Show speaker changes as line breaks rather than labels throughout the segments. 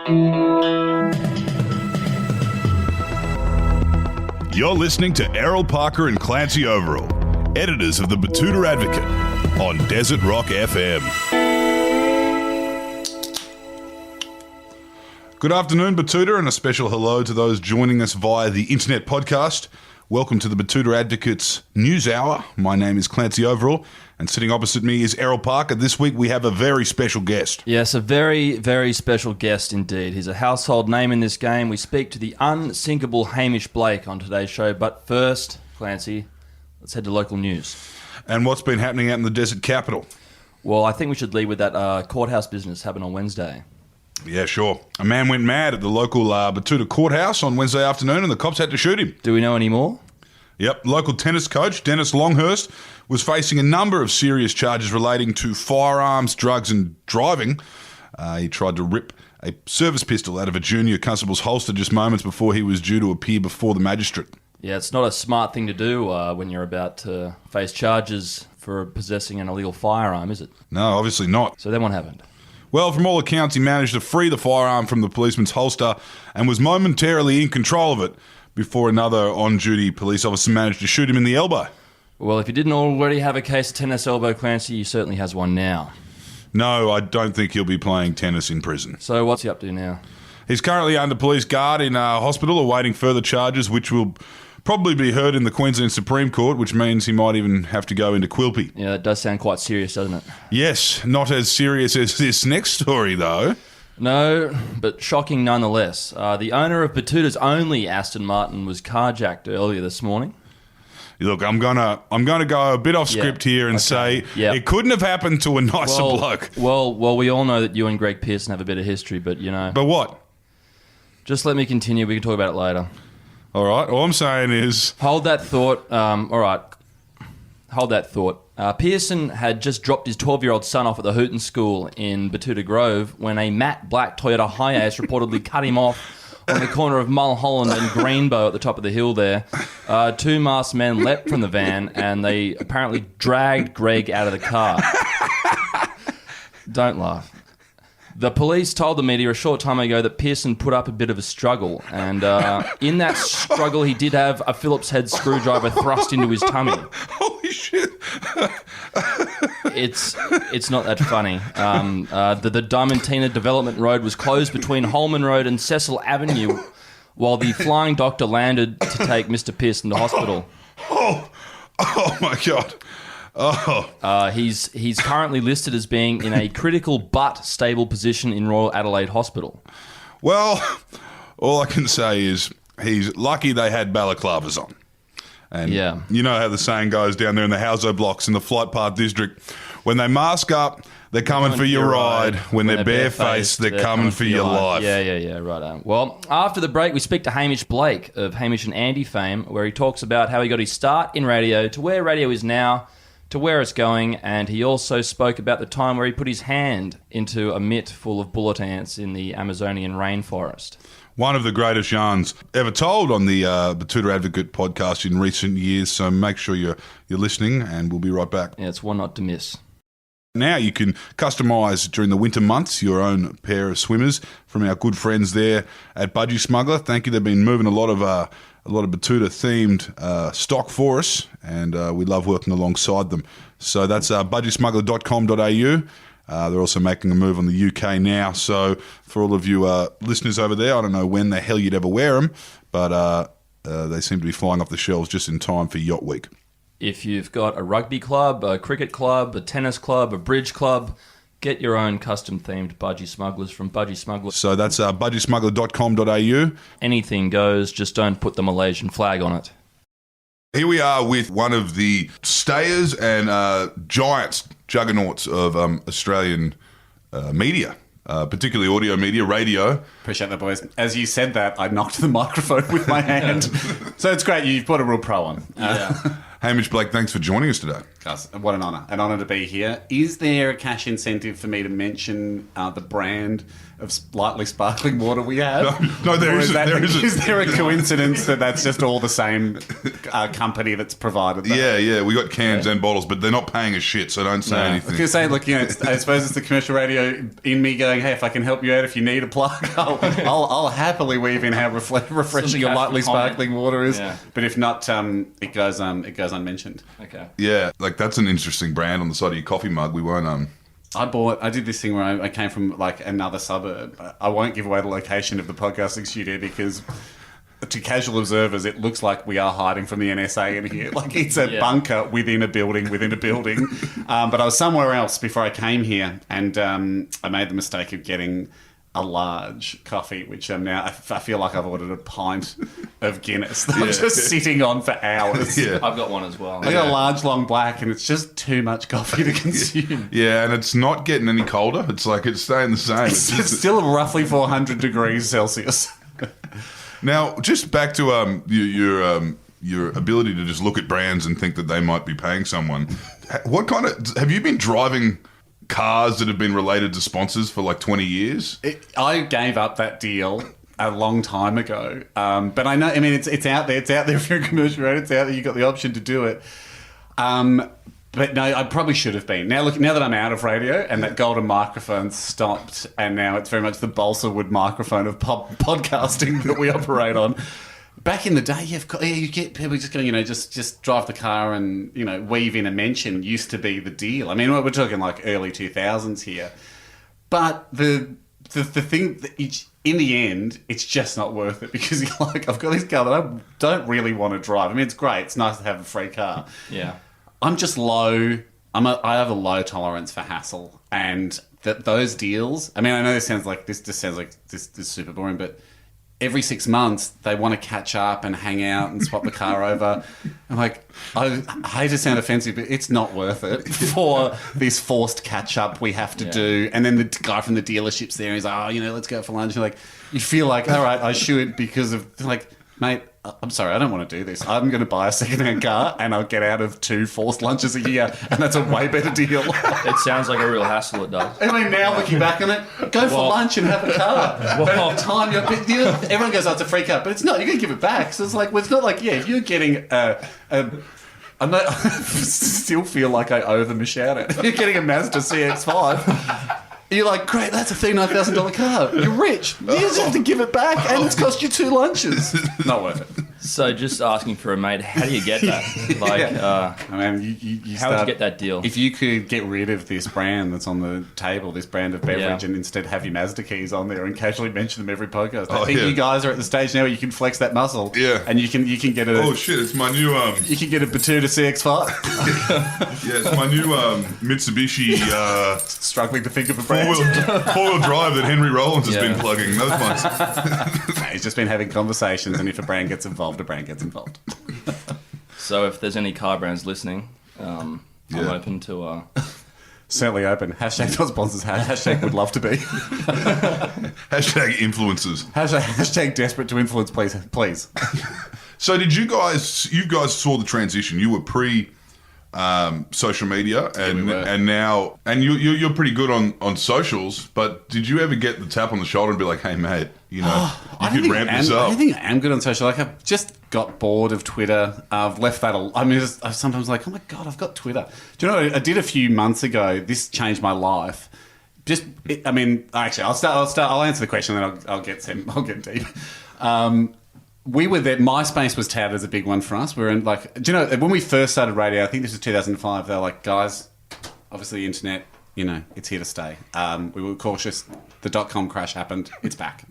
You're listening to Errol Parker and Clancy Overall, editors of the Batuta Advocate, on Desert Rock FM. Good afternoon, Batuta, and a special hello to those joining us via the internet podcast. Welcome to the Batuta Advocate's News Hour. My name is Clancy Overall, and sitting opposite me is Errol Parker. This week we have a very special guest.
Yes, a very, very special guest indeed. He's a household name in this game. We speak to the unsinkable Hamish Blake on today's show. But first, Clancy, let's head to local news.
And what's been happening out in the desert capital?
Well, I think we should lead with that courthouse business happened on Wednesday.
Yeah, sure. A man went mad at the local Batuta courthouse on Wednesday afternoon and the cops had to shoot him.
Do we know any more?
Yep. Local tennis coach Dennis Longhurst was facing a number of serious charges relating to firearms, drugs and driving. He tried to rip a service pistol out of a junior constable's holster just moments before he was due to appear before the magistrate.
Yeah, it's not a smart thing to do when you're about to face charges for possessing an illegal firearm, is it?
No, obviously not.
So then what happened?
Well, from all accounts, he managed to free the firearm from the policeman's holster and was momentarily in control of it before another on-duty police officer managed to shoot him in the elbow.
Well, if you didn't already have a case of tennis elbow, Clancy, he certainly has one now.
No, I don't think he'll be playing tennis in prison.
So what's he up to now?
He's currently under police guard in a hospital awaiting further charges, which will probably be heard in the Queensland Supreme Court, which means he might even have to go into Quilpie.
Yeah, that does sound quite serious, doesn't it?
Yes, not as serious as this next story, though.
No, but shocking nonetheless. The owner of Batuta's only Aston Martin was carjacked earlier this morning.
Look, I'm gonna go a bit off script here and say it couldn't have happened to a nicer bloke.
Well, we all know that you and Greg Pearson have a bit of history, but you know.
But what?
Just let me continue. We can talk about it later.
All right. All I'm saying is...
Hold that thought. All right. Hold that thought. Pearson had just dropped his 12-year-old son off at the Hooton School in Batuta Grove when a matte black Toyota Hiace reportedly cut him off on the corner of Mulholland and Greenbow at the top of the hill there. Two masked men leapt from the van and they apparently dragged Greg out of the car. Don't laugh. The police told the media a short time ago that Pearson put up a bit of a struggle, and in that struggle he did have a Phillips head screwdriver thrust into his tummy.
Holy shit.
It's not that funny. The Diamantina Development Road was closed between Holman Road and Cecil Avenue while the flying doctor landed to take Mr. Pearson to hospital.
Oh my God. Oh.
He's currently listed as being in a critical but stable position in Royal Adelaide Hospital.
Well, all I can say is he's lucky they had balaclavas on. And you know how the saying goes down there in the Houso blocks in the Flight Path district. When they mask up, they're coming for your ride. When they're barefaced, they're coming for your life.
Yeah, right on. Well, after the break, we speak to Hamish Blake of Hamish and Andy fame, where he talks about how he got his start in radio to where radio is now, to where it's going, and he also spoke about the time where he put his hand into a mitt full of bullet ants in the Amazonian rainforest.
One of the greatest yarns ever told on the Batuta Advocate podcast in recent years, so make sure you're listening, and we'll be right back.
Yeah, it's one not to miss.
Now you can customise during the winter months your own pair of swimmers from our good friends there at Budgie Smuggler. Thank you. They've been moving a lot of Batuta themed stock for us, and we love working alongside them. So that's budgiesmuggler.com.au. They're also making a move on the UK now. So for all of you listeners over there, I don't know when the hell you'd ever wear them, but they seem to be flying off the shelves just in time for Yacht Week.
If you've got a rugby club, a cricket club, a tennis club, a bridge club, get your own custom-themed Budgie Smugglers from Budgie Smugglers.
So that's budgiesmuggler.com.au.
Anything goes, just don't put the Malaysian flag on it.
Here we are with one of the stayers and giants, juggernauts of Australian media, particularly audio media, radio.
Appreciate that, boys. As you said that, I knocked the microphone with my hand. So it's great. You've put a real pro on.
Hamish Blake, thanks for joining us today.
Guys, what an honour. An honour to be here. Is there a cash incentive for me to mention the brand of lightly sparkling water we have?
No, there isn't.
Is there a coincidence that that's just all the same company that's provided that?
Yeah. We got cans and bottles, but they're not paying us shit, so don't say anything.
I was going to say, look, I suppose it's the commercial radio in me going, hey, if I can help you out, if you need a plug, I'll happily weave in how refreshing your lightly sparkling water is. Yeah. But if not, it goes unmentioned.
Okay.
Yeah, like that's an interesting brand on the side of your coffee mug. We won't...
I did this thing where I came from like another suburb. I won't give away the location of the podcasting studio because to casual observers, it looks like we are hiding from the NSA in here. Like it's a bunker within a building. But I was somewhere else before I came here, and I made the mistake of getting a large coffee, which now I feel like I've ordered a pint of Guinness that I'm just sitting on for hours.
Yeah. I've got one as well.
I got a large, long black, and it's just too much coffee to consume.
Yeah, and it's not getting any colder. It's like it's staying the same.
It's still roughly 400 degrees Celsius.
Now, just back to your ability to just look at brands and think that they might be paying someone. What kind of... Have you been driving cars that have been related to sponsors for like 20 years?
I gave up that deal a long time ago. But I know, I mean, it's out there. It's out there if you're a commercial radio. It's out there. You've got the option to do it. But no, I probably should have been. Now that I'm out of radio and that golden microphone stopped, and now it's very much the balsa wood microphone of podcasting that we operate on. Back in the day, you get people just going, just drive the car and, weave in a mention used to be the deal. I mean, we're talking like early 2000s here. But the thing, in the end, it's just not worth it because you're like, I've got this car that I don't really want to drive. I mean, it's great. It's nice to have a free car.
Yeah.
I'm just low. I have a low tolerance for hassle. And those deals, I mean, I know this sounds like this is super boring, but every 6 months, they want to catch up and hang out and swap the car over. I'm like, I hate to sound offensive, but it's not worth it for this forced catch up we have to do. And then the guy from the dealership's there and he's like, let's go for lunch. And you feel like, all right, I should because of, like, mate, I'm sorry, I don't want to do this. I'm going to buy a second-hand car and I'll get out of 2 forced lunches a year, and that's a way better deal.
It sounds like a real hassle, it does.
I mean, now looking back on it, go for lunch and have a car. But at the time, everyone goes, it's a free car, but it's not. You're going to give it back. So it's like, well, it's not like, if you're getting I still feel like I owe them a shout-out. You're getting a Mazda CX-5. You're like, great, that's a $39,000 car. You're rich. You just have to give it back, and it's cost you 2 lunches. Not worth it.
So just asking for a mate, how do you get that?
I mean, you
how would you get that deal?
If you could get rid of this brand that's on the table, this brand of beverage, and instead have your Mazda keys on there and casually mention them every podcast. I think you guys are at the stage now where you can flex that muscle. Yeah. And you can get a...
Oh, shit, it's my new...
You can get a Batuta CX-5.
Yeah, it's my new Mitsubishi...
Struggling to think of a brand.
Four-wheel drive that Henry Rollins has been plugging. Those ones.
He's just been having conversations, and if a brand gets involved, a brand gets involved.
So if there's any car brands listening, I'm open to...
Certainly open. Hashtag not sponsors. Hashtag would love to be.
Hashtag influencers.
Hashtag desperate to influence, please.
So did you guys saw the transition. You were pre... social media and now you're pretty good on socials, but did you ever get the tap on the shoulder and be like, hey mate, you could ramp this up?
I think I am good on social. Like, I've just got bored of Twitter. I've left that I mean, I'm sometimes like, oh my god, I've got Twitter. Do you know what I did a few months ago? This changed my life. I'll answer the question and then I'll get deep. We were there. MySpace was touted as a big one for us. We were in when we first started radio, I think this was 2005, they were like, guys, obviously the internet, it's here to stay. We were cautious. The .com crash happened. It's back.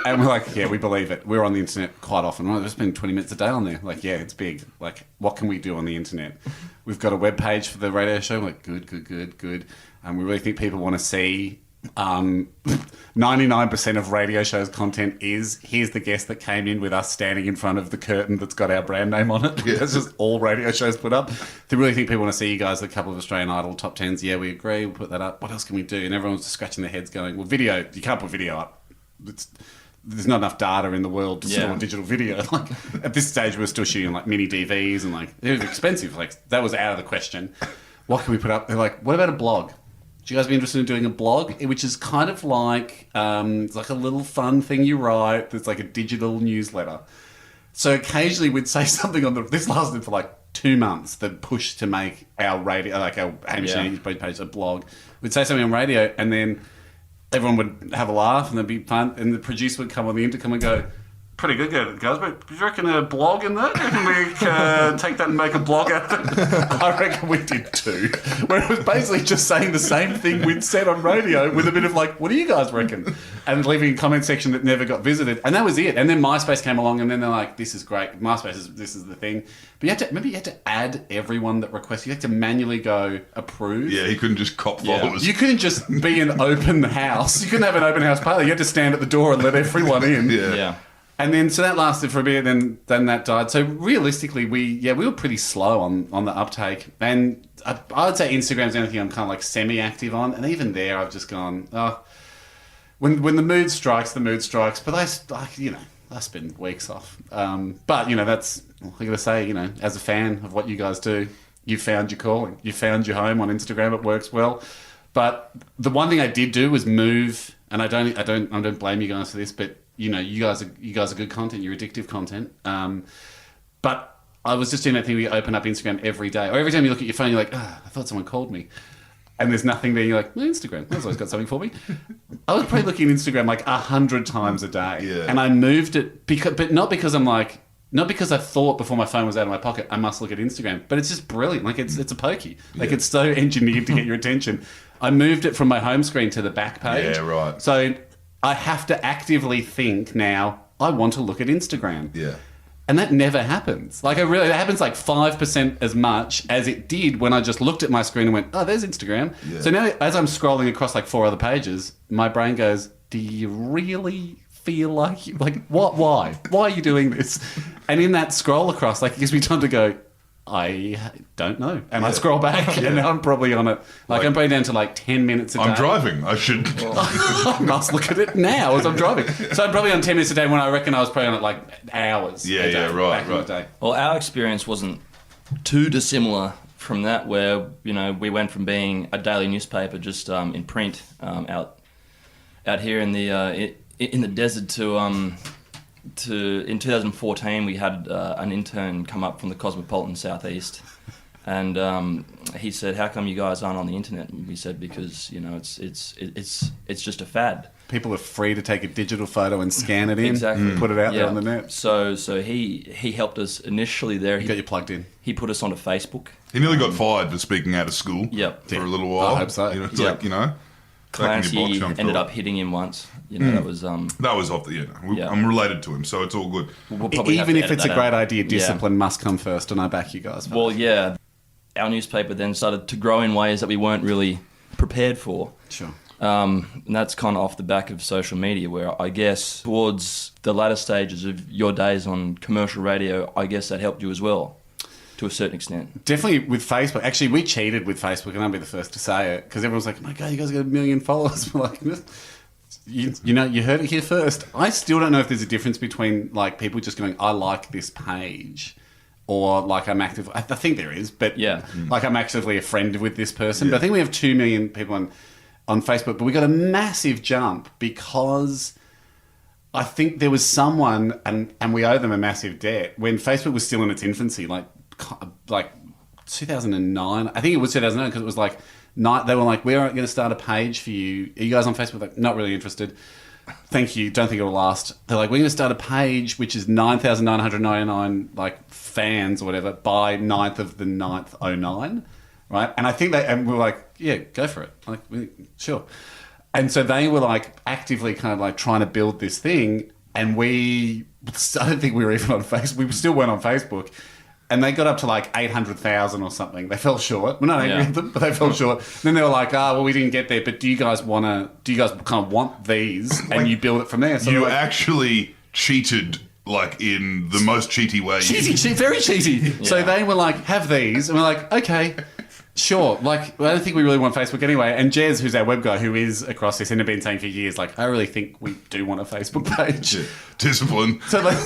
And we're like, yeah, we believe it. We're on the internet quite often. We're spending 20 minutes a day on there. Like, yeah, it's big. Like, what can we do on the internet? We've got a web page for the radio show. We're like, good. And we really think people want to see... 99% of radio shows content is here's the guest that came in with us standing in front of the curtain that's got our brand name on it. That's just all radio shows put up. They really think people want to see you guys a couple of Australian Idol top 10s. Yeah, we agree. We'll put that up. What else can we do? And everyone's just scratching their heads going, well, video, you can't put video up. there's not enough data in the world to store digigital video. Like at this stage, we were still shooting like mini DVs and like it was expensive. Like that was out of the question. What can we put up? They're like, what about a blog? Would you guys be interested in doing a blog? Which is kind of like it's like a little fun thing you write. That's like a digital newsletter. So occasionally we'd say something on this lasted for like 2 months. The push to make our radio, like our Hamish and Errol page, a blog. We'd say something on radio, and then everyone would have a laugh, and there'd be fun. And the producer would come on the intercom and go, "Pretty good, guys. But do you reckon a blog in that? Can we take that and make a blog out of it?" I reckon we did too. Where it was basically just saying the same thing we'd said on radio with a bit of like, "What do you guys reckon?" And leaving a comment section that never got visited. And that was it. And then MySpace came along, and then they're like, "This is great. This is the thing." But you had to add everyone that requested. You had to manually go approve.
Yeah, you couldn't just cop followers.
You couldn't just be an open house. You couldn't have an open house party. You had to stand at the door and let everyone in.
Yeah.
And then, so that lasted for a bit, then that died. So realistically, we were pretty slow on the uptake. And I would say Instagram's the only thing I'm kind of like semi-active on. And even there, I've just gone, when the mood strikes, the mood strikes. But I spend weeks off. But, that's, I got to say, as a fan of what you guys do, you found your calling. You found your home on Instagram. It works well. But the one thing I did do was move, and I don't blame you guys for this, but you guys are good content. You're addictive content. But I was just doing that thing where you open up Instagram every day, or every time you look at your phone, you're like, I thought someone called me, and there's nothing there. You're like, well, Instagram, that's always got something for me. I was probably looking at Instagram like 100 times a day, and I moved it but not because I thought before my phone was out of my pocket, I must look at Instagram. But it's just brilliant. Like it's a pokey. Like it's so engineered to get your attention. I moved it from my home screen to the back page.
Yeah, right.
So I have to actively think now, I want to look at Instagram.
Yeah.
And that never happens. Like it happens like 5% as much as it did when I just looked at my screen and went, oh, there's Instagram. Yeah. So now as I'm scrolling across like 4 other pages, my brain goes, do you really feel like what? Why are you doing this? And in that scroll across, like it gives me time to go, I don't know. And I scroll back and now I'm probably on it. Like I'm probably down to like 10 minutes a day.
I'm driving. I should.
I must look at it now as I'm driving. So I'm probably on 10 minutes a day when I reckon I was probably on it like hours.
Right.
In the day.
Well, our experience wasn't too dissimilar from that, where, we went from being a daily newspaper just in print out here in the desert to in 2014 we had an intern come up from the cosmopolitan southeast, and he said, "How come you guys aren't on the internet?" And we said, "Because it's just a fad.
People are free to take a digital photo and scan it in,
exactly,
put it out there on the net."
So he helped us initially there.
He got you plugged in.
He put us onto Facebook.
He nearly got fired for speaking out of school.
Yep.
For a little while.
I hope so.
It's like
Clancy ended up hitting him once. That was
off the. I'm related to him, so it's all good.
We'll
even if it's a great idea, discipline must come first, and I back you guys.
Well, yeah, our newspaper then started to grow in ways that we weren't really prepared for.
Sure.
And that's kind of off the back of social media, where I guess towards the latter stages of your days on commercial radio, I guess that helped you as well, to a certain extent.
Definitely with Facebook. Actually, we cheated with Facebook, and I'll be the first to say it, because everyone's like, oh my God, you guys got 1 million followers. We're like, you heard it here first. I still don't know if there's a difference between like people just going, I like this page, or like I'm active. I think there is, but like I'm actively a friend with this person. But I think we have 2 million people on Facebook, but we got a massive jump because I think there was someone, and we owe them a massive debt, when Facebook was still in its infancy, like 2009. I think it was 2009, because it was like, they were like, we're going to start a page for you. Are you guys on Facebook? Like, not really interested. Thank you. Don't think it'll last. They're like, we're going to start a page which is 9,999 like fans or whatever by 9th of the 9th 09, right? And I think and we were like, yeah, go for it. Like, sure. And so they were like actively kind of like trying to build this thing, and I don't think we were even on Facebook. We still weren't on Facebook. And they got up to like 800,000 or something. They fell short. We're not angry at them, but they fell short. Then they were like, well, we didn't get there, but do you guys kind of want these? And you build it from there. So
you actually cheated, like in the most cheaty way.
Cheaty, very cheaty. Yeah. So they were like, have these. And we're like, okay. Sure. Like, I don't think we really want Facebook anyway. And Jez, who's our web guy, who is across this and have been saying for years, like, I really think we do want a Facebook page.
Yeah. Discipline.
So, like,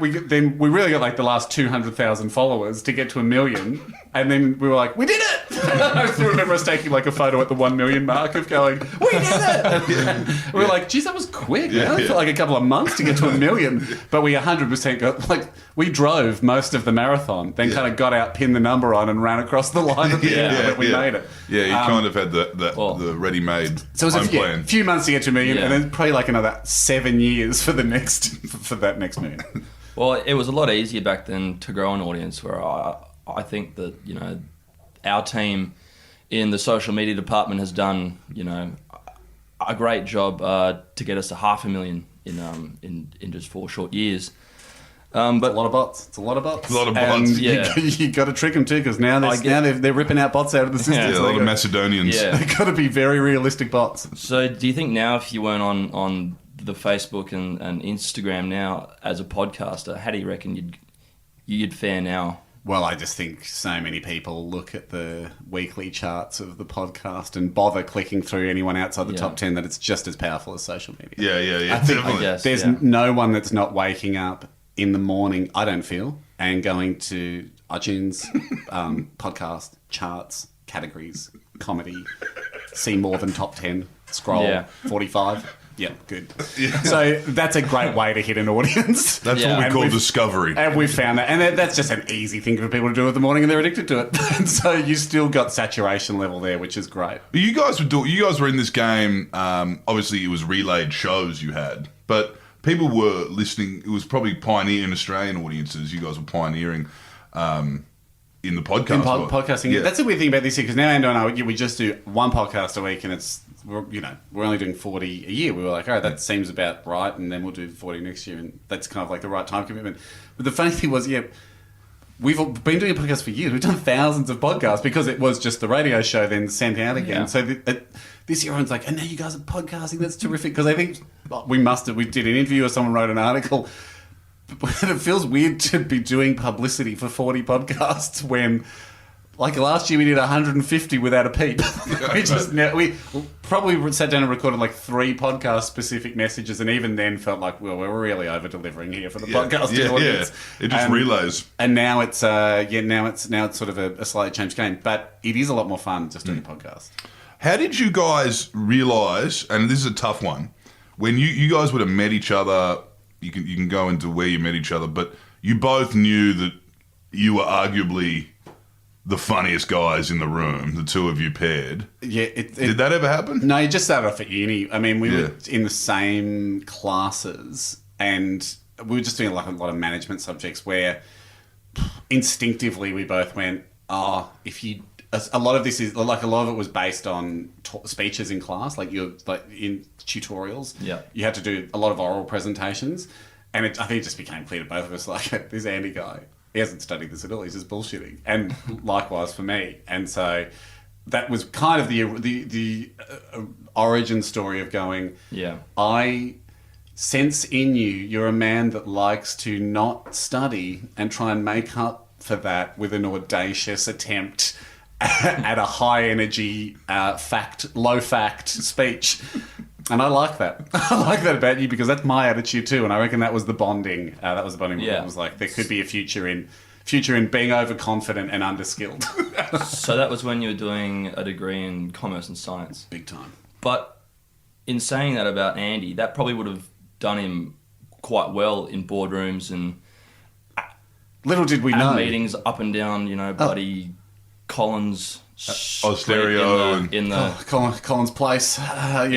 we really got like the last 200,000 followers to get to 1 million. And then we were like, we did it! I still remember us taking like a photo at the 1 million mark of going, we did it! We were like, geez, that was quick.
Yeah,
It felt like a couple of months to get to 1 million. But we 100% got, like, we drove most of the marathon, then kind of got out, pinned the number on, and ran across the line at the end, but we made it.
Yeah, you kind of had the ready-made
so it was
plan.
a few months to get to 1 million, and then probably like another 7 years for that next million.
Well, it was a lot easier back then to grow an audience. Where I think that our team in the social media department has done a great job to get us to 500,000 in just 4 short years. But
a lot of bots. It's a lot of bots.
A lot of bots.
And
yeah.
you got to trick them too, because now they're ripping out bots out of the system.
Yeah, a lot of Macedonians.
Yeah.
They've got to be very realistic bots.
So do you think now, if you weren't on the Facebook and Instagram now as a podcaster, how do you reckon you'd fare now?
Well, I just think so many people look at the weekly charts of the podcast and bother clicking through anyone outside the top 10 that it's just as powerful as social media.
Yeah.
I think
Definitely.
there's no one that's not waking up in the morning, I don't feel, and going to iTunes, podcast, charts, categories, comedy, see more than top 10, scroll, 45. Yeah, good. Yeah. So that's a great way to hit an audience.
That's what we call discovery.
And we've found that. And that's just an easy thing for people to do in the morning, and they're addicted to it. And so you still got saturation level there, which is great.
You guys were in this game. Obviously, it was relayed shows you had, but people were listening. It was probably pioneering Australian audiences. You guys were pioneering in the podcast.
Podcasting. Yeah. That's the weird thing about this year, because now Ando and I, we just do one podcast a week, and we're only doing 40 a year. We were like, all right, that seems about right, and then we'll do 40 next year, and that's kind of like the right time commitment. But the funny thing was, we've been doing a podcast for years. We've done thousands of podcasts because it was just the radio show then sent out again. Yeah. So this year everyone's like, and now you guys are podcasting. That's terrific. Because I think we did an interview or someone wrote an article. But it feels weird to be doing publicity for 40 podcasts when, like, last year we did 150 without a peep. we probably sat down and recorded like 3 podcast specific messages, and even then felt like, well, we're really over delivering here for the podcasting audience.
It just relays.
And now it's sort of a slightly changed game, but it is a lot more fun just doing a podcast.
How did you guys realise? And this is a tough one. When you guys would have met each other, you can go into where you met each other, but you both knew that you were arguably the funniest guys in the room, the two of you paired. Yeah. Did that ever happen?
No, you just started off at uni. I mean, we were in the same classes, and we were just doing like a lot of management subjects where instinctively we both went, a lot of it was based on speeches in class, like in tutorials. Yeah. You had to do a lot of oral presentations, and I think it just became clear to both of us, like, this Andy guy, he hasn't studied this at all. He's just bullshitting. And likewise for me. And so that was kind of the origin story of going, I sense in you're a man that likes to not study and try and make up for that with an audacious attempt at a high energy, low fact speech. And I like that. I like that about you, because that's my attitude too. And I reckon that was the bonding. It was like, there could be a future in being overconfident and underskilled.
So that was when you were doing a degree in commerce and science.
Big time.
But in saying that about Andy, that probably would have done him quite well in boardrooms and
little did we know,
meetings up and down, bloody Collins.
Stereo
Collins Place.
I've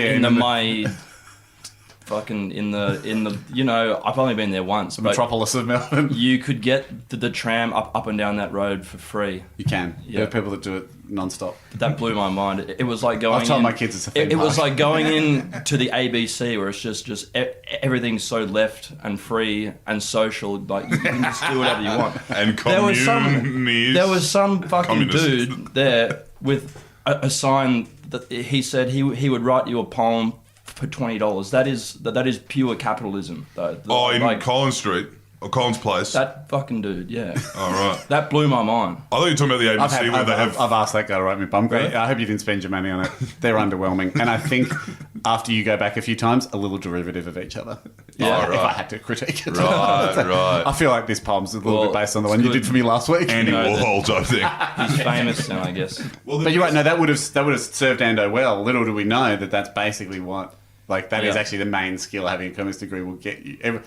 only been there once.
The metropolis of Melbourne.
You could get the tram up and down that road for free.
You can. There are people that do it non-stop.
That blew my mind. It was like going.
I've told my kids it's a theme
It was like going in to the ABC, where it's just everything's so left and free and social. Like, you can just do whatever you want.
And
there was some fucking dude there with a sign that he said he would write you a poem for $20. That is pure capitalism, though.
In Collins Street. Or Collins Place.
That fucking dude, yeah.
All right.
That blew my mind.
I thought you were talking about the ABC where they have...
I've asked that guy to write me bum.
Really?
I hope you didn't spend your money on it. They're underwhelming. And I think after you go back a few times, a little derative of each other.
Yeah,
If I had to critique it.
Right.
I feel like this poem's a little bit based on the one you did for me last week.
Andy Warhol type thing.
He's famous now, I guess.
Well, but you're right. No, that would have served Ando well. Little do we know that that's basically what... Like, that is actually the main skill having a economics degree will get you...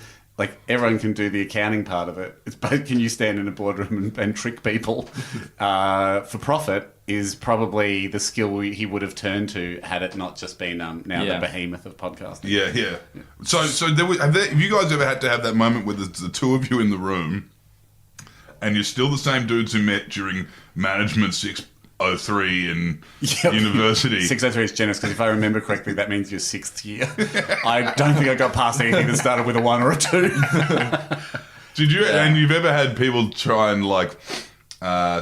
everyone can do the accounting part of it. It's both, can you stand in a boardroom and trick people for profit is probably the skill he would have turned to had it not just been the behemoth of podcasting.
Yeah. So have you guys ever had to have that moment where there's the two of you in the room and you're still the same dudes who met during Management 603 in university?
603 is generous because if I remember correctly, that means your 6th year. I don't think I got past anything that started with a 1 or a 2.
Did you? Yeah. And you've ever had people try and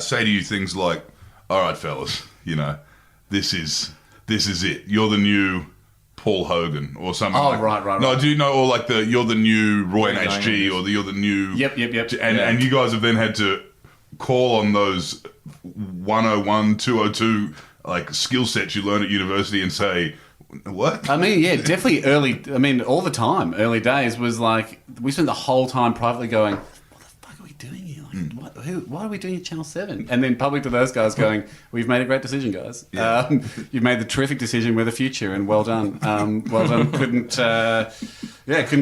say to you things like, "All right, fellas, this is it. You're the new Paul Hogan or something."
Oh, right.
No, do you know? Or you're the new Roy NHG, or you're the new.
Yep.
And you guys have then had to call on those 101, 202 skill sets you learn at university and say, what?
I mean, yeah, definitely early. I mean, all the time. Early days was we spent the whole time privately going, what the fuck are we doing here? Why are we doing it Channel 7? And then public to those guys going, we've made a great decision, guys. Yeah. You've made the terrific decision with the future, and well done. Well done. Couldn't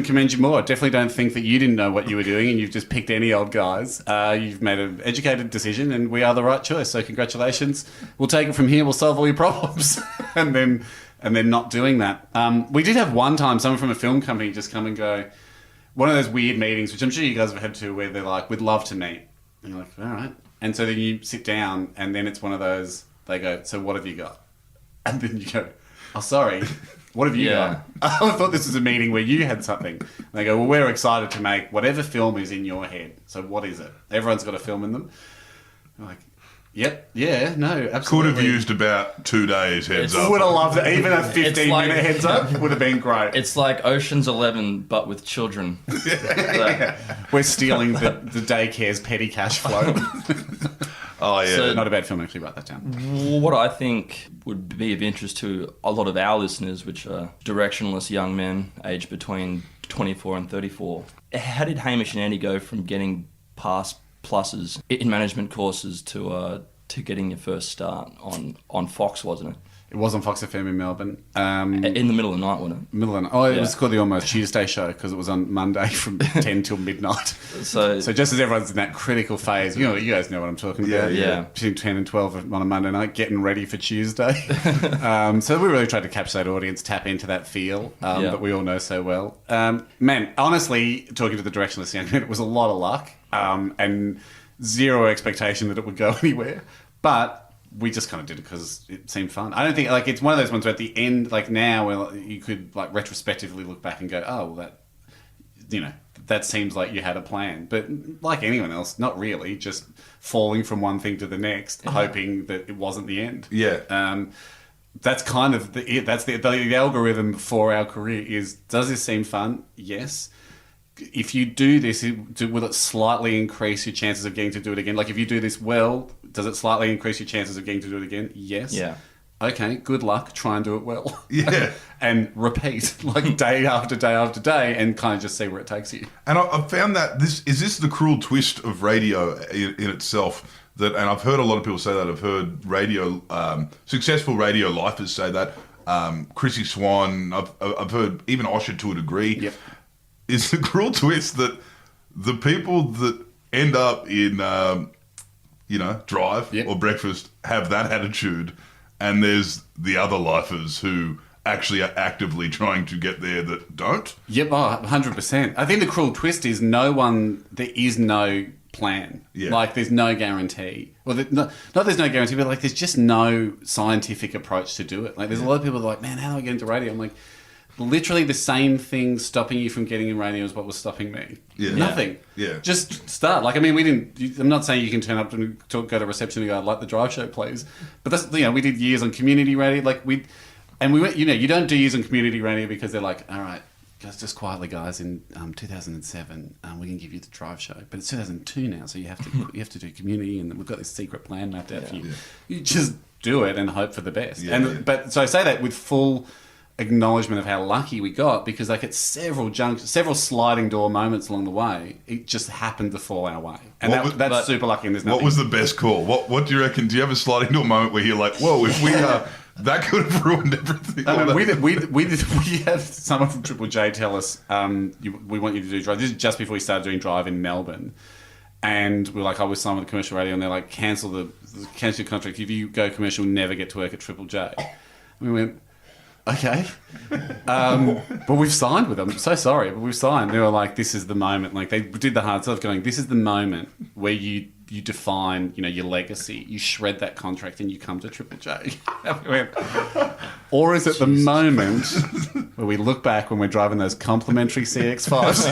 commend you more. Definitely don't think that you didn't know what you were doing and you've just picked any old guys. You've made an educated decision and we are the right choice. So congratulations. We'll take it from here. We'll solve all your problems. and then not doing that. We did have one time someone from a film company just come and go, one of those weird meetings, which I'm sure you guys have had too, where they're like, we'd love to meet. And you're like, all right. And so then you sit down and then it's one of those, they go, so what have you got? And then you go, oh, sorry, what have you got? I thought this was a meeting where you had something. And they go, well, we're excited to make whatever film is in your head. So what is it? Everyone's got a film in them. I'm like, yep, yeah, no, absolutely.
Could have used about 2 days heads up.
Would have loved it. Even a 15-minute heads up would have been great.
It's like Ocean's 11, but with children.
We're stealing the daycare's petty cash flow.
Oh, yeah.
So, not a bad film, actually. Write that down.
What I think would be of interest to a lot of our listeners, which are directionless young men aged between 24 and 34, how did Hamish and Andy go from getting past pluses in management courses to getting your first start on Fox, wasn't it?
It was on Fox FM in Melbourne.
In the middle of the night, wasn't it?
Middle of the night. Oh, it was called the Almost Tuesday Show because it was on Monday from 10 till midnight. So just as everyone's in that critical phase, you guys know what I'm talking about.
Yeah.
Between 10 and 12 on a Monday night, getting ready for Tuesday. So we really tried to capture that audience, tap into that feel that we all know so well. Man, honestly, talking to the directionless young man, it was a lot of luck and zero expectation that it would go anywhere. But we just kind of did it because it seemed fun. I don't think it's one of those ones where at the end, now, where you could retrospectively look back and go, oh, well, that seems like you had a plan. But like anyone else, not really. Just falling from one thing to the next, hoping that it wasn't the end.
Yeah.
That's kind of the algorithm for our career is: does this seem fun? Yes. If you do this, will it slightly increase your chances of getting to do it again? If you do this well, does it slightly increase your chances of getting to do it again? Yes.
Yeah.
Okay, good luck. Try and do it well.
Yeah.
And repeat, day after day after day, and kind of just see where it takes you.
And I've found that this is the cruel twist of radio in itself. And I've heard a lot of people say that. I've heard successful radio lifers say that. Chrissy Swan, I've heard even Osher to a degree.
Yep.
It's the cruel twist that the people that end up in, Drive or Breakfast have that attitude, and there's the other lifers who actually are actively trying to get there that don't.
Yep, 100%. I think the cruel twist is there is no plan.
Yeah.
There's no guarantee. Well, not there's no guarantee, but there's just no scientific approach to do it. There's a lot of people that are like, man, how do I get into radio? I'm like, literally the same thing stopping you from getting in radio is what was stopping me.
Yeah.
Nothing.
Yeah.
Just start. I'm not saying you can turn up and go to reception and go, I'd like the drive show, please. But that's, we did years on community radio. We went, you don't do years on community radio because they're like, all right, goes, just quietly, guys, in 2007, we can give you the drive show. But it's 2002 now, so you have to do community, and we've got this secret plan mapped out for you. Yeah. You just do it and hope for the best. But so I say that with full acknowledgement of how lucky we got, because like at several sliding door moments along the way, it just happened to fall our way, and that's super lucky. And there's nothing.
What was the best call? What do you reckon? Do you have a sliding door moment where you're like, whoa, if we that could have ruined everything?
We had someone from Triple J tell us, we want you to do drive. This is just before we started doing drive in Melbourne. And we're like, I was signed with commercial radio, and they're like, cancel your contract. If you go commercial, you'll never get to work at Triple J. We went, okay. But we've signed with them. I'm so sorry, but we've signed. They were like, this is the moment. Like, they did the hard stuff going, this is the moment where you define, your legacy. You shred that contract and you come to Triple J. Or is it the moment where we look back when we're driving those complimentary CX-5s?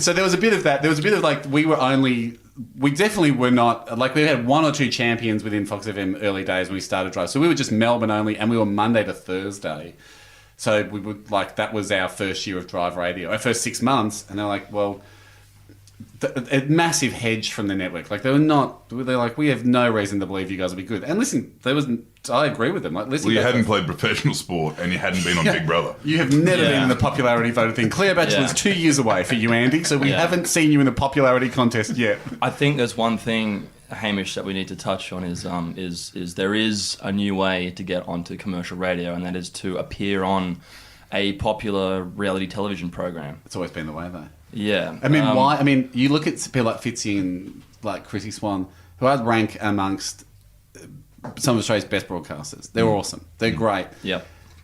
So there was a bit of that. There was a bit of like, we definitely were not, like we had one or two champions within Fox FM early days when we started drive. So we were just Melbourne only, and we were Monday to Thursday. So we would that was our first year of drive radio, our first 6 months. And they're like, well, a massive hedge from the network. Like they're like, we have no reason to believe you guys will be good. And listen, I agree with them. Like, listen,
you hadn't played professional sport and you hadn't been on Big Brother.
You have never been in the popularity voted thing. Claire Bachelor's 2 years away for you, Andy. So we haven't seen you in the popularity contest yet.
I think there's one thing, Hamish, that we need to touch on is there is a new way to get onto commercial radio, and that is to appear on a popular reality television program.
It's always been the way, though.
Yeah.
I mean, why? I mean, you look at people like Fitzy and like Chrissy Swan, who I'd rank amongst some of Australia's best broadcasters. They're awesome. They're great.
Yeah.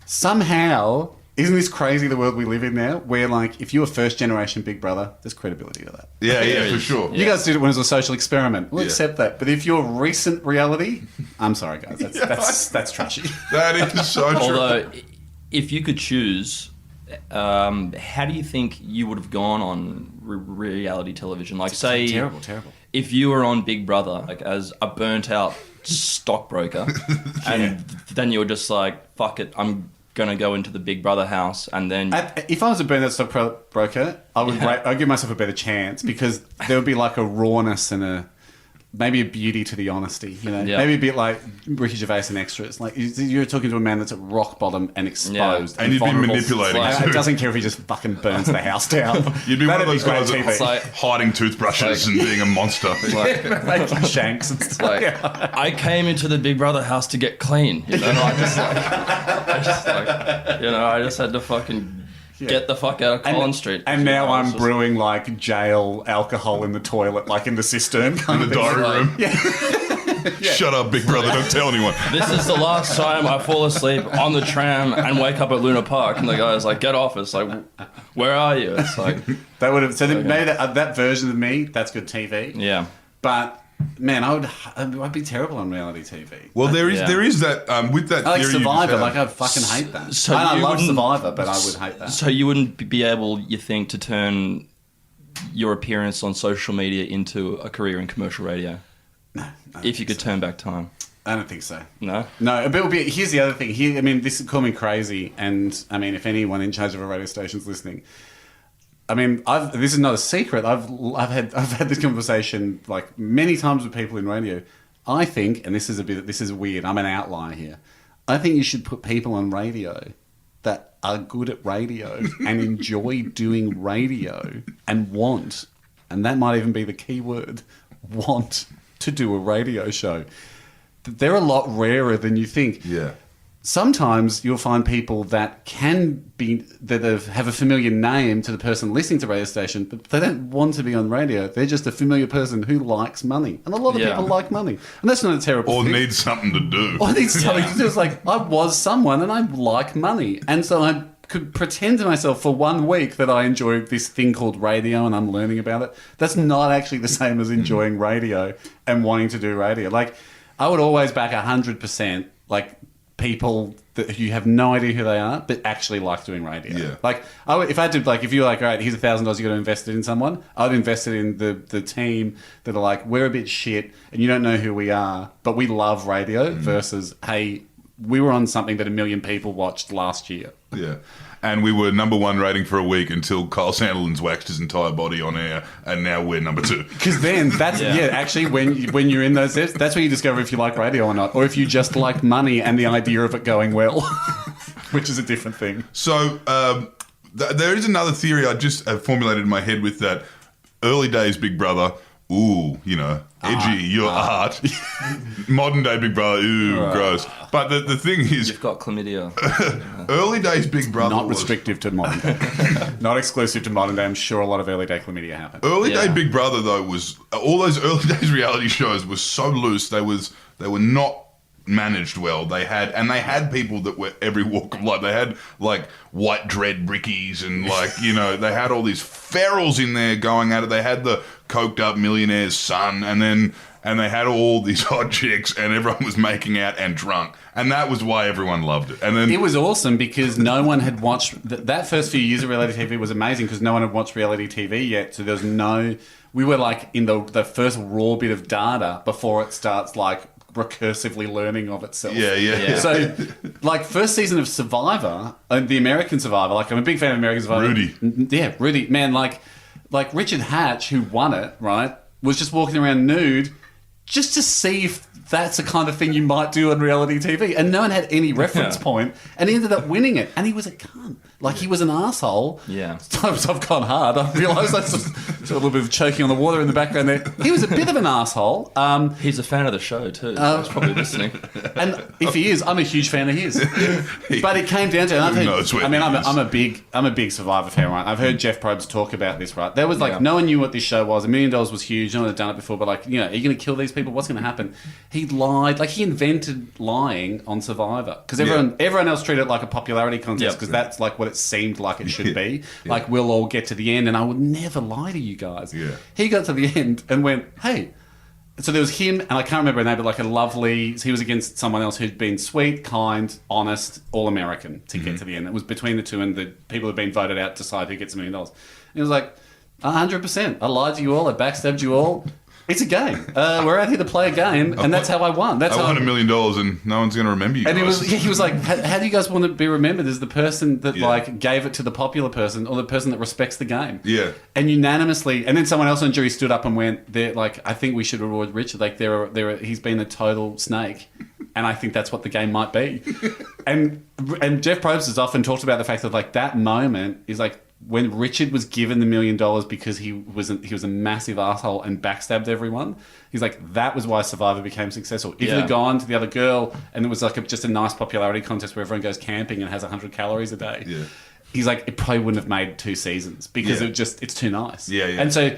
Somehow, isn't this crazy, the world we live in now, where like if you're first generation Big Brother, there's credibility to that.
Yeah, for sure.
You guys did it when it was a social experiment. We'll accept that. But if you're recent reality, I'm sorry, guys, that's trashy.
That is so true.
Although, if you could choose, how do you think you would have gone on reality television? Like, say,
terrible.
If you were on Big Brother, like as a burnt out stockbroker, and then you were just like, "Fuck it, I'm gonna go into the Big Brother house," and then
if I was a burnt out stockbroker, I'd give myself a better chance, because there would be like a rawness and maybe a beauty to the honesty, Maybe a bit like Ricky Gervais and Extras. Like, you're talking to a man that's at rock bottom and exposed.
And you've been manipulating.
It doesn't care if he just fucking burns the house down.
You'd be one of those guys hiding toothbrushes and being a monster.
Making shanks.
It's like, I came into the Big Brother house to get clean. I just had to fucking get the fuck out of Collins Street.
And now I'm brewing like jail alcohol in the toilet, like in the cistern.
In the diary room. Yeah. Shut up, Big Brother, don't tell anyone.
This is the last time I fall asleep on the tram and wake up at Luna Park. And the guy's like, get off. It's like, where are you? It's like...
That would have... So maybe that version of me, that's good TV.
Yeah.
But... Man, I'd be terrible on reality TV.
Well, there is that with that.
I like Survivor. Like, I'd fucking hate that. So I love Survivor, but I would hate that.
So you wouldn't be able, you think, to turn your appearance on social media into a career in commercial radio?
No.
If you could turn back time.
I don't think so.
No?
No, but here's the other thing. This would call me crazy, and I mean, if anyone in charge of a radio station's listening. I mean, this is not a secret. I've had this conversation like many times with people in radio. I think, and this is weird. I'm an outlier here. I think you should put people on radio that are good at radio and enjoy doing radio and that might even be the key word, want to do a radio show. They're a lot rarer than you think.
Yeah.
Sometimes you'll find people that have a familiar name to the person listening to radio station, but they don't want to be on radio. They're just a familiar person who likes money. And a lot of people like money. And that's not a terrible thing.
Or need something to do.
Or need something to do. It's like, I was someone and I like money. And so I could pretend to myself for 1 week that I enjoy this thing called radio and I'm learning about it. That's not actually the same as enjoying radio and wanting to do radio. Like, I would always back 100%, like, people that you have no idea who they are, but actually like doing radio.
Yeah.
Like, if you're like, all right, here's $1,000, you got to invest it in someone. I'd invest it in the team that are like, we're a bit shit and you don't know who we are, but we love radio versus, hey, we were on something that 1 million people watched last year.
Yeah. And we were number 1 rating for a week until Kyle Sandilands waxed his entire body on air, and now we're number 2.
Because then that's actually when you're in those steps, that's when you discover if you like radio or not, or if you just like money and the idea of it going well, which is a different thing.
So there is another theory I just formulated in my head with that early days Big Brother. Ooh, edgy, your art. Modern day Big Brother, gross. But the thing is...
You've got chlamydia.
Early days Big Brother
Not restrictive to modern day. Not exclusive to modern day. I'm sure a lot of early day chlamydia happened.
Early day Big Brother, though, was... All those early days reality shows were so loose. They were not managed well. They had people that were every walk of life. They had like white dread brickies and they had all these ferals in there going at it. They had the coked up millionaire's son and they had all these hot chicks and everyone was making out and drunk. And that was why everyone loved it. And then
it was awesome because no one had watched... That first few years of reality TV was amazing because no one had watched reality TV yet. So there's no... We were like in the first raw bit of data before it starts like recursively learning of itself.
Yeah.
So, like, first season of Survivor, the American Survivor, like, I'm a big fan of American Survivor.
Rudy.
Yeah, Rudy. Man, like Richard Hatch, who won it, right, was just walking around nude just to see if that's the kind of thing you might do on reality TV. And no one had any reference point, and he ended up winning it. And he was a cunt. Like, he was an asshole.
Yeah.
Times I've gone hard. I realise that's just a little bit of choking on the water in the background there. He was a bit of an asshole.
He's a fan of the show, too. So he's probably listening.
And if he is, I'm a huge fan of his. But it came down to... I'm a big Survivor fan, right? I've heard Jeff Probst talk about this, right? There was no one knew what this show was. $1 million was huge. No one had done it before. But are you going to kill these people? What's going to happen? He lied. Like, he invented lying on Survivor. Because everyone else treated it like a popularity contest because that's like what it seemed like it should be.
Yeah.
Like, we'll all get to the end and I would never lie to you guys.
Yeah.
He got to the end and went, hey... So there was him, and I can't remember her name, but like a lovely... He was against someone else who'd been sweet, kind, honest, all-American to get to the end. It was between the two, and the people who'd been voted out decide who gets $1 million. And he was like, 100%. I lied to you all. I backstabbed you all. It's a game. We're out here to play a game, and that's how I won. I
won $1 million, and no one's going to remember you guys.
And he was like, how do you guys want to be remembered as the person that like gave it to the popular person or the person that respects the game?
Yeah.
And unanimously, and then someone else on jury stood up and went, "They're like, I think we should reward Richard. Like, he's been a total snake." And I think that's what the game might be. and Jeff Probst has often talked about the fact that like that moment is like when Richard was given the $1 million because he was a massive asshole and backstabbed everyone. He's like, that was why Survivor became successful. If it had gone to the other girl and it was like just a nice popularity contest where everyone goes camping and has 100 calories a day. Yeah. He's like, it probably wouldn't have made 2 seasons because it's too nice.
Yeah.
And so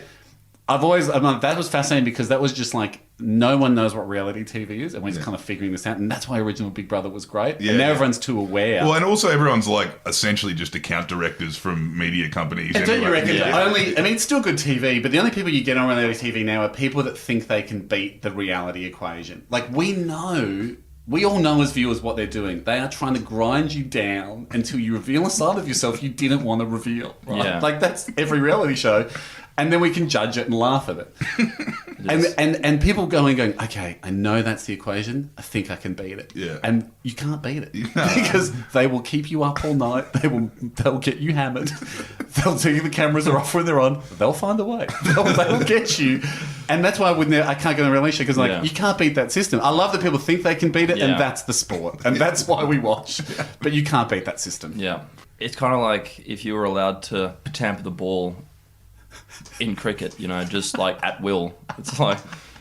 that was fascinating because that was just like, no one knows what reality TV is, and we're just kind of figuring this out, and that's why original Big Brother was great. And now everyone's too aware.
Well, and also everyone's like essentially just account directors from media companies.
And don't you reckon? It's still good TV, but the only people you get on reality TV now are people that think they can beat the reality equation. Like, we all know as viewers what they're doing. They are trying to grind you down until you reveal a side of yourself you didn't want to reveal. Right? Yeah. Like, that's every reality show. And then we can judge it and laugh at it. and people going, okay, I know that's the equation. I think I can beat it.
Yeah.
And you can't beat it. Because they will keep you up all night. They'll get you hammered. They'll tell you the cameras are off when they're on. They'll find a way. They'll get you. And that's why I can't go on a reality show because you can't beat that system. I love that people think they can beat it, and that's the sport. And that's why we watch. But you can't beat that system.
Yeah. It's kind of like if you were allowed to tamper the ball in cricket, just like at will. It's like,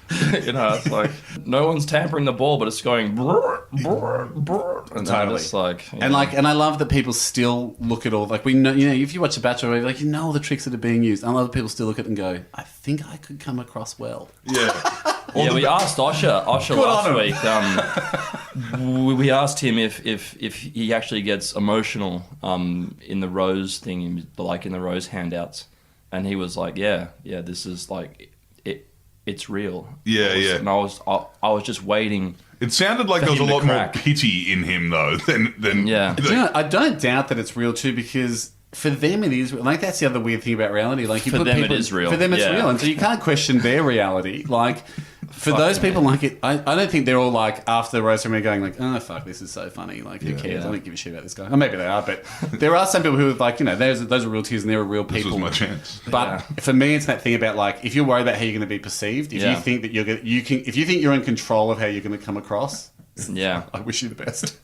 it's like no one's tampering the ball, but it's going brr, brr, brr, and
totally.
It's like,
and I love that people still look at all, like, we know, if you watch The Bachelor, like, all the tricks that are being used. And a lot of people still look at it and go, I think I could come across well.
Yeah.
We asked Osher last week. We asked him if he actually gets emotional in the Rose thing, like in the Rose handouts. And he was like, yeah, this is like, it's real.
Yeah.
And I was just waiting.
It sounded like there was a lot more pity in him, though, than
yeah.
I don't doubt that it's real, too, because for them it is. Like, that's the other weird thing about reality. Like,
it is real.
For them it's real. And so you can't question their reality. Like, For those people like it, I don't think they're all like after the roast ceremony going like, oh fuck, this is so funny. Like who cares? I don't give a shit about this guy. Or maybe they are, but there are some people who are like, those are real tears and there are real people.
This was my chance.
But for me, it's that thing about like if you're worried about how you're going to be perceived, if you think that if you think you're in control of how you're going to come across. Yeah, I wish you the best.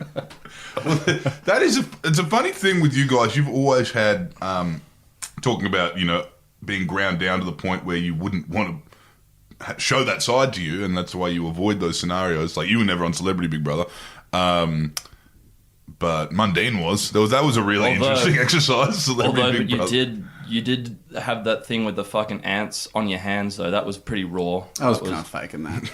That is it's a funny thing with you guys. You've always had talking about being ground down to the point where you wouldn't want to show that side to you, and that's why you avoid those scenarios. Like you were never on Celebrity Big Brother, but Mundane was. That was a really interesting exercise. Celebrity Big Brother.
You did have that thing with the fucking ants on your hands, though. That was pretty raw.
I was kind of faking that.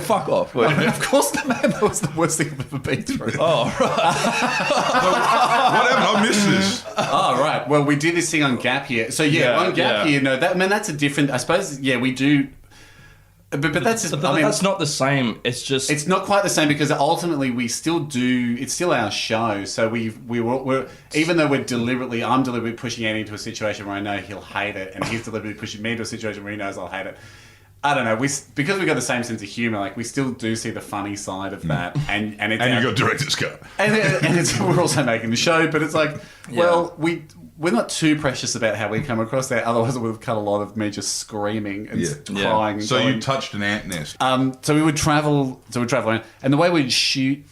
Fuck off.
Of course not, man. That was the worst thing I've ever been through.
Oh, right.
What happened? I missed this.
Oh, right. Well, we did this thing on Gap Year. So, on Gap Year, that's a different... I suppose, we do... But that's just,
that's not the same. It's
not quite the same because ultimately we still do. It's still our show. So we're even though I'm deliberately pushing Andy into a situation where I know he'll hate it, and he's deliberately pushing me into a situation where he knows I'll hate it. I don't know. Because we've got the same sense of humor, like we still do see the funny side of that, and it's
you got director's cut,
and we're also making the show. But it's like, we're not too precious about how we come across that. Otherwise, it would have cut a lot of me just screaming and crying.
So you touched an ant nest.
So we would travel around, and the way we'd shoot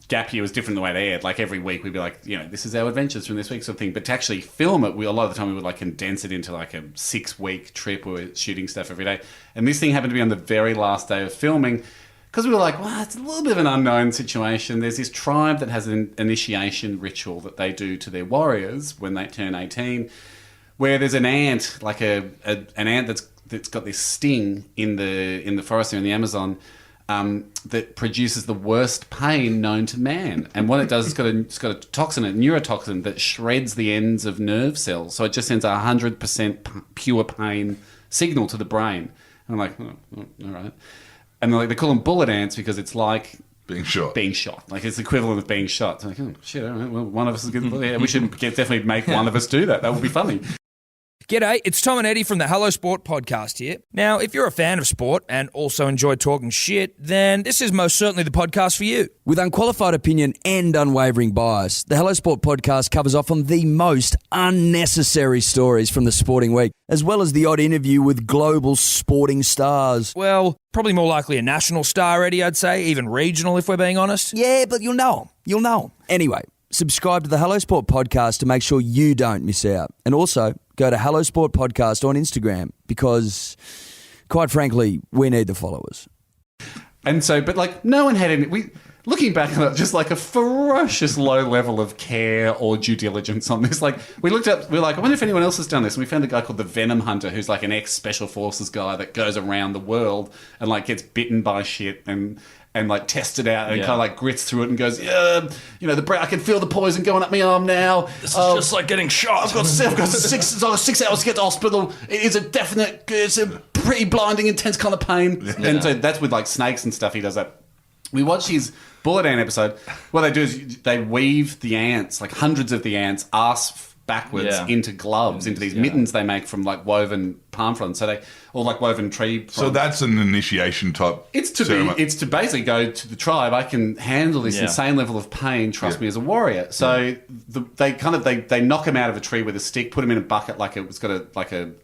Gap Year was different than the way they aired. Like every week, we'd be like, this is our adventures from this week, sort of thing. But to actually film it, a lot of the time we would like condense it into like a 6-week trip. We were shooting stuff every day, and this thing happened to be on the very last day of filming. Because we were like, well, it's a little bit of an unknown situation. There's this tribe that has an initiation ritual that they do to their warriors when they turn 18, where there's an ant, like an ant that's got this sting in the forest or in the Amazon that produces the worst pain known to man. And what it does is it's got a toxin, a neurotoxin that shreds the ends of nerve cells. So it just sends 100% pure pain signal to the brain. And I'm like, all right. And they call them bullet ants because it's like
being shot.
Like it's the equivalent of being shot. So like, oh shit! All right, well, one of us is good. Yeah, we should definitely make one of us do that. That would be funny.
G'day, it's Tom and Eddie from the Hello Sport podcast here. Now, if you're a fan of sport and also enjoy talking shit, then this is most certainly the podcast for you.
With unqualified opinion and unwavering bias, the Hello Sport podcast covers off on the most unnecessary stories from the sporting week, as well as the odd interview with global sporting stars.
Well, probably more likely a national star, Eddie, I'd say, even regional if we're being honest.
Yeah, but you'll know him. Anyway, subscribe to the Hello Sport podcast to make sure you don't miss out. And also, go to Hello Sport Podcast on Instagram because, quite frankly, we need the followers.
And so, but like, no one had any... Looking back on it, just like a ferocious low level of care or due diligence on this. Like, we looked up, we were like, I wonder if anyone else has done this. And we found a guy called the Venom Hunter, who's like an ex-Special Forces guy that goes around the world and like gets bitten by shit and like tests it out and kind of like grits through it and goes, I can feel the poison going up my arm now.
This is just like getting shot.
I've got 6 hours to get to hospital. It's a pretty blinding, intense kind of pain. Yeah. And so that's with like snakes and stuff. He does that. We watched his bullet ant episode. What they do is they weave the ants, like hundreds of the ants, ass backwards into gloves, into these mittens they make from like woven palm fronds. Or like woven tree fronds. So
that's an initiation type.
It's to basically go to the tribe. I can handle this insane level of pain. Trust me, as a warrior. So they knock him out of a tree with a stick, put him in a bucket like it's got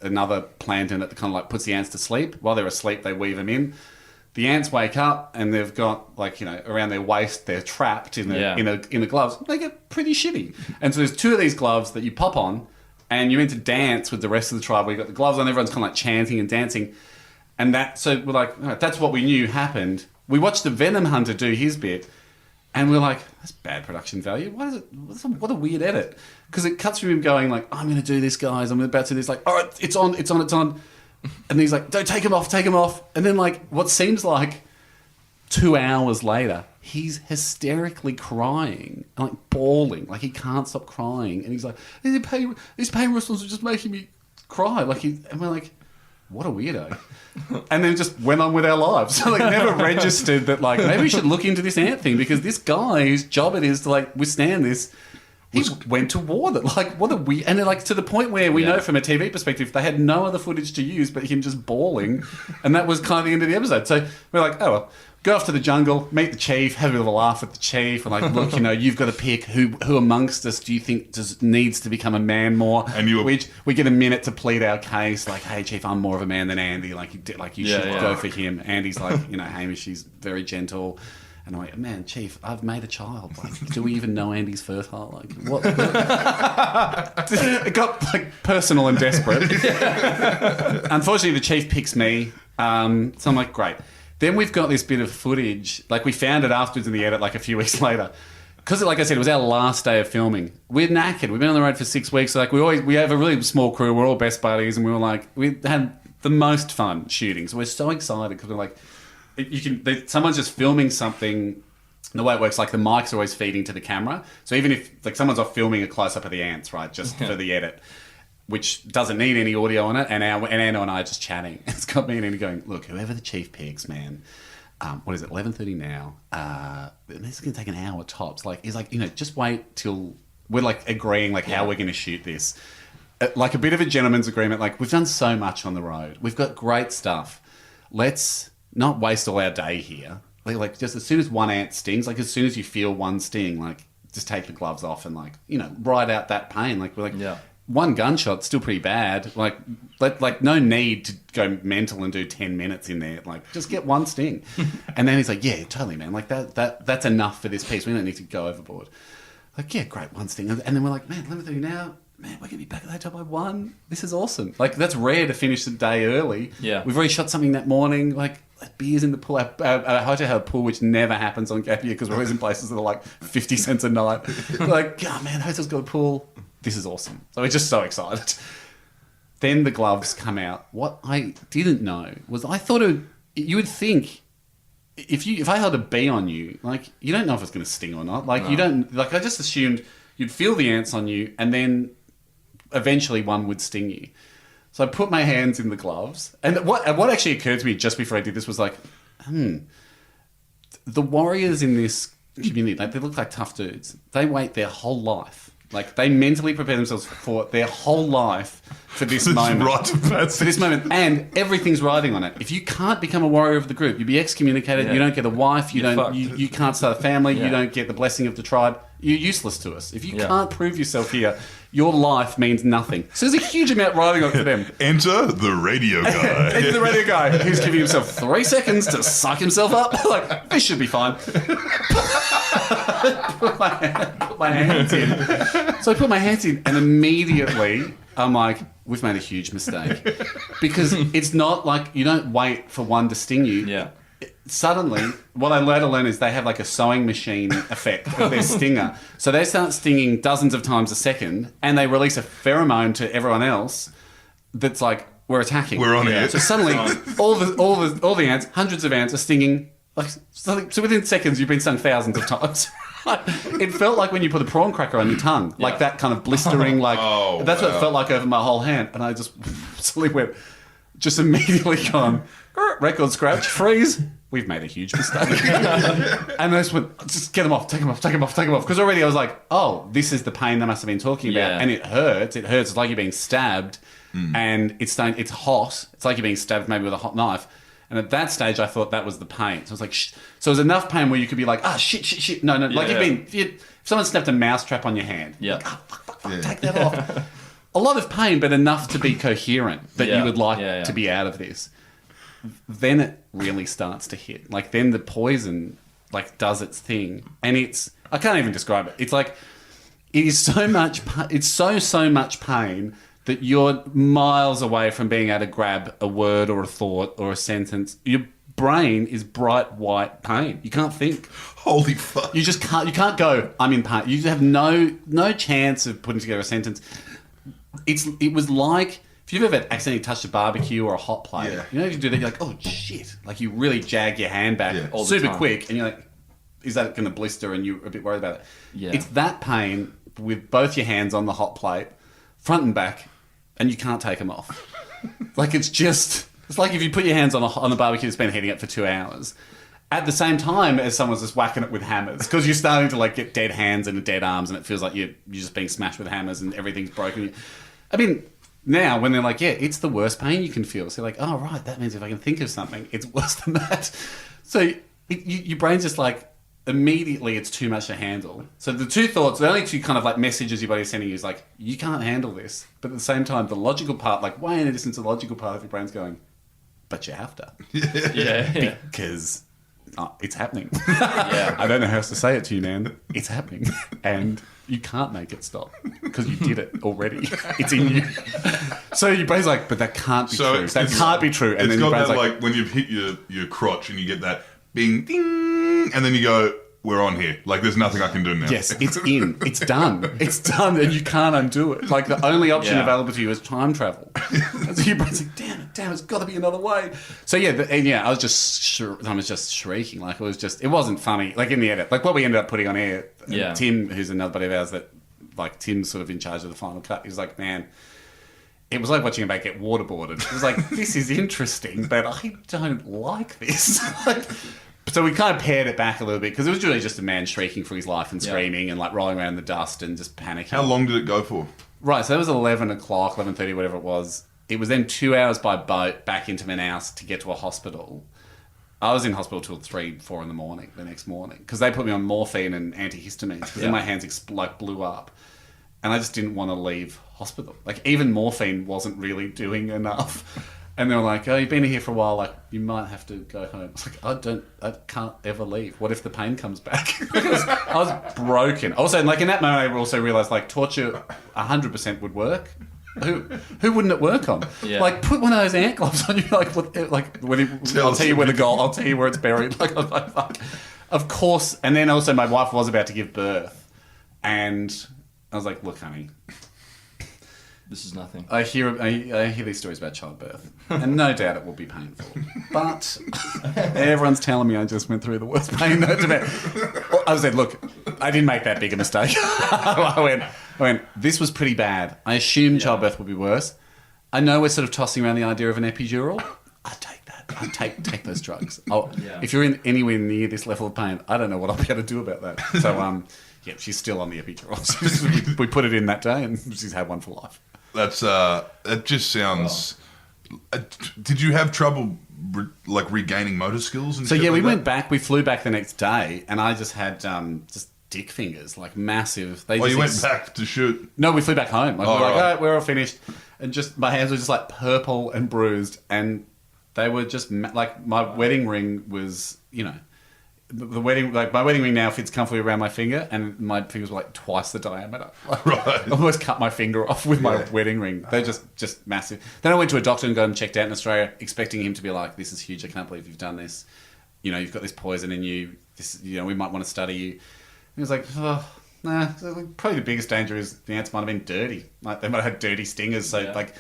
another plant in it that kind of like puts the ants to sleep. While they're asleep, they weave them in. The ants wake up and they've got around their waist, they're trapped in the gloves. They get pretty shitty. And so there's 2 of these gloves that you pop on and you're meant to dance with the rest of the tribe. We've got the gloves on, everyone's kind of like chanting and dancing. And so we're like, all right, that's what we knew happened. We watched the Venom Hunter do his bit and we're like, that's bad production value. What a weird edit. Because it cuts through him going like, I'm going to do this, guys. I'm about to do this. Like, all right, it's on. And he's like, don't take him off. And then like what seems like 2 hours later, he's hysterically crying, like bawling, like he can't stop crying. And he's like, these pain whistles are just making me cry. And we're like, what a weirdo. And then just went on with our lives. So like never registered that like maybe we should look into this ant thing because this guy whose job it is to like withstand this, he went to war. That what a weird, and like to the point where we know from a TV perspective they had no other footage to use but him just bawling, and that was kind of the end of the episode. So we're like, oh well, go off to the jungle, meet the chief, have a bit of a laugh with the chief, and like, look, you've got to pick who amongst us do you think needs to become a man more? And we get a minute to plead our case, like, hey chief, I'm more of a man than Andy, you should go for him. Andy's like, Hamish, he's very gentle. And I'm like, man, chief, I've made a child. Like, do we even know Andy's fertile? Like, what? It got like personal and desperate. Unfortunately, the chief picks me. So I'm like, great. Then we've got this bit of footage. Like, we found it afterwards in the edit, like a few weeks later. Because, like I said, it was our last day of filming. We're knackered. We've been on the road for 6 weeks. So, like, we have a really small crew. We're all best buddies, and we had the most fun shooting. So we're so excited because we're like, someone's just filming something. The way it works, like the mic's always feeding to the camera. So even if like someone's off filming a close up of the ants, right, just for the edit, which doesn't need any audio on it, and Anno and I are just chatting. It's got me and Andy going, look, whoever the chief picks, man. What is it? 11:30 now. This is going to take an hour tops. Like he's like, just wait till we're like agreeing like how we're going to shoot this. Like a bit of a gentleman's agreement. Like we've done so much on the road. We've got great stuff. Let's not waste all our day here. Like just as soon as one ant stings, like as soon as you feel one sting, like just take the gloves off and like, ride out that pain. Like we're like, one gunshot's still pretty bad. Like no need to go mental and do 10 minutes in there. Like just get one sting. And then he's like, yeah, totally, man. Like that's enough for this piece. We don't need to go overboard. Like, yeah, great, one sting. And then we're like, man, 11:30 now. Man, we're going to be back at the hotel by 1. This is awesome. Like, that's rare to finish the day early. Yeah. We've already shot something that morning. Like, beers in the pool. Our hotel had a pool, which never happens on Gap Year because we're always in places that are like 50 cents a night. We're like, oh, man, the hotel's got a pool. This is awesome. So we're just so excited. Then the gloves come out. What I didn't know was I thought you would think if I held a bee on you, like, you don't know if it's going to sting or not. Like, you don't... Like, I just assumed you'd feel the ants on you and then... eventually one would sting you. So I put my hands in the gloves. And what actually occurred to me just before I did this was like, the warriors in this community, they look like tough dudes. They wait their whole life. Like, they mentally prepare themselves for their whole life for this moment. For this moment. And everything's riding on it. If you can't become a warrior of the group, you'll be excommunicated, you don't get a wife, you can't start a family, you don't get the blessing of the tribe. You're useless to us. If you can't prove yourself here, your life means nothing. So there's a huge amount riding on for them.
Enter the radio guy.
Enter the radio guy who's giving himself 3 seconds to suck himself up. Like, this should be fine. put my hands in. So I put my hands in, and immediately I'm like, we've made a huge mistake. Because it's not like you don't wait for one to sting you. Yeah. Suddenly, what I later learned is they have like a sewing machine effect of their stinger. So they start stinging dozens of times a second, and they release a pheromone to everyone else that's like, we're attacking.
We're on it.
So suddenly, all the ants, hundreds of ants, are stinging. Like, so within seconds, you've been stung thousands of times. It felt like when you put a prawn cracker on your tongue, like that kind of blistering. Like that's what it felt like over my whole hand, and I just suddenly went, just immediately gone. Record scratch, freeze. We've made a huge mistake. And I just went, just get them off, take them off. Because already I was like, oh, this is the pain they must have been talking about. And it hurts. It's like you're being stabbed and it's hot. It's like you're being stabbed maybe with a hot knife. And at that stage, I thought that was the pain. So I was like, shh. So it was enough pain where you could be like, shit. No. Like if someone snapped a mousetrap on your hand. Yeah. Like, fuck, take that off. A lot of pain, but enough to be coherent that you would like to be out of this. Then it really starts to hit. Like, then the poison, like, does its thing. And I can't even describe it. It's like, it is so much, it's so much pain that you're miles away from being able to grab a word or a thought or a sentence. Your brain is bright white pain. You can't think.
Holy fuck.
You just can't, you can't go, I'm in pain. You have no chance of putting together a sentence. It was like, if you've ever accidentally touched a barbecue or a hot plate, you know, if you do that, you're like, oh shit. Like, you really jag your hand back super quick, and you're like, is that going to blister? And you're a bit worried about it. Yeah. It's that pain with both your hands on the hot plate, front and back, and you can't take them off. Like, it's like if you put your hands on the barbecue that's been heating up for 2 hours, at the same time as someone's just whacking it with hammers, because you're starting to like get dead hands and dead arms, and it feels like you're just being smashed with hammers and everything's broken. I mean, now when they're like, yeah, it's the worst pain you can feel. So you're like, oh right, that means if I can think of something, it's worse than that. So your brain's just like, immediately it's too much to handle. So the only two kind of like messages your body's sending you is like, you can't handle this. But at the same time, the logical part, like way in a distance, the logical part of your brain's going, but you have to.
Yeah.
Because it's happening. I don't know how else to say it to you, man. It's happening. And you can't make it stop because you did it already. It's in you. So your brain's like, but that can't be true. That can't be true. And
it's
then your
got
brain's
that like when you've hit your crotch and you get that bing, ding, and then you go, we're on here. Like, there's nothing I can do now.
Yes, it's in. It's done. It's done, and you can't undo it. Like, the only option available to you is time travel. And so your brain's like, damn, it's got to be another way. So, I was just shrieking. Like, it wasn't funny. Like, in the edit. Like, what we ended up putting on air, Tim, who's another buddy of ours that, like, Tim's sort of in charge of the final cut, he was like, man, it was like watching a mate get waterboarded. It was like, this is interesting, but I don't like this. So we kind of pared it back a little bit, because it was really just a man shrieking for his life and screaming and like rolling around in the dust and just panicking.
How long did it go for?
Right, so that was 11 o'clock, 11:30, whatever it was. It was then 2 hours by boat back into Manaus to get to a hospital. I was in hospital till 3, 4 in the morning, the next morning, because they put me on morphine and antihistamines, because then my hands blew up. And I just didn't want to leave hospital. Like, even morphine wasn't really doing enough. And they were like, oh, you've been here for a while, like, you might have to go home. I was like, I can't ever leave. What if the pain comes back? I was broken. Also, like, in that moment, I also realised, like, torture 100% would work. Who wouldn't it work on? Yeah. Like, put one of those ant gloves on you, like I'll tell you where the goal, I'll tell you where it's buried. Like, I was like, fuck. Of course. And then also my wife was about to give birth. And I was like, look, honey,
this is nothing.
I hear these stories about childbirth, and no doubt it will be painful. But everyone's telling me I just went through the worst pain. I said, look, I didn't make that big a mistake. I went, this was pretty bad. I assumed childbirth would be worse. I know we're sort of tossing around the idea of an epidural. I'd take that. I'd take those drugs. If you're in anywhere near this level of pain, I don't know what I'll be able to do about that. So, she's still on the epidural. We put it in that day, and she's had one for life.
That's that just sounds. Did you have trouble regaining motor skills? And
so we went back. We flew back the next day, and I just had just dick fingers, like massive.
You went back to shoot?
No, we flew back home. Like, we were like, all right, we're all finished, and just my hands were just like purple and bruised, and they were just like my wedding ring was, the wedding, like my wedding ring now fits comfortably around my finger, and my fingers were like twice the diameter. Right. I almost cut my finger off with my wedding ring. They're just massive. Then I went to a doctor and got him checked out in Australia, expecting him to be like, this is huge, I can't believe you've done this. You've got this poison in you. This, we might want to study you. And he was like, oh, nah. So, probably the biggest danger is the ants might have been dirty. Like, they might have had dirty stingers, so like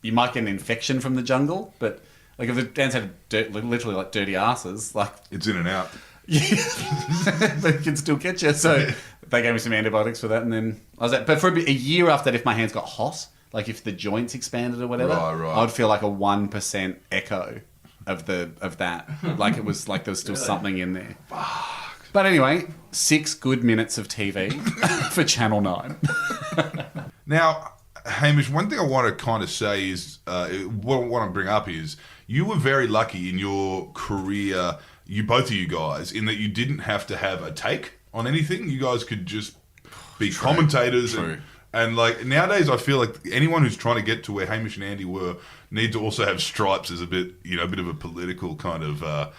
you might get an infection from the jungle, but like if the ants had literally like dirty asses, like
it's in and out.
Yeah, they can still get you. So they gave me some antibiotics for that, and then I was like, but for a year after that, if my hands got hot, like if the joints expanded or whatever, I would feel like a 1% echo of that. Like it was like there was still something in there. Fuck. But anyway, 6 good minutes of TV for Channel 9.
Now, Hamish, one thing I want to kind of say is, what I want to bring up is, you were very lucky in your career, both of you guys, in that you didn't have to have a take on anything. You guys could just be commentators. And like nowadays, I feel like anyone who's trying to get to where Hamish and Andy were need to also have stripes as a bit of a political kind of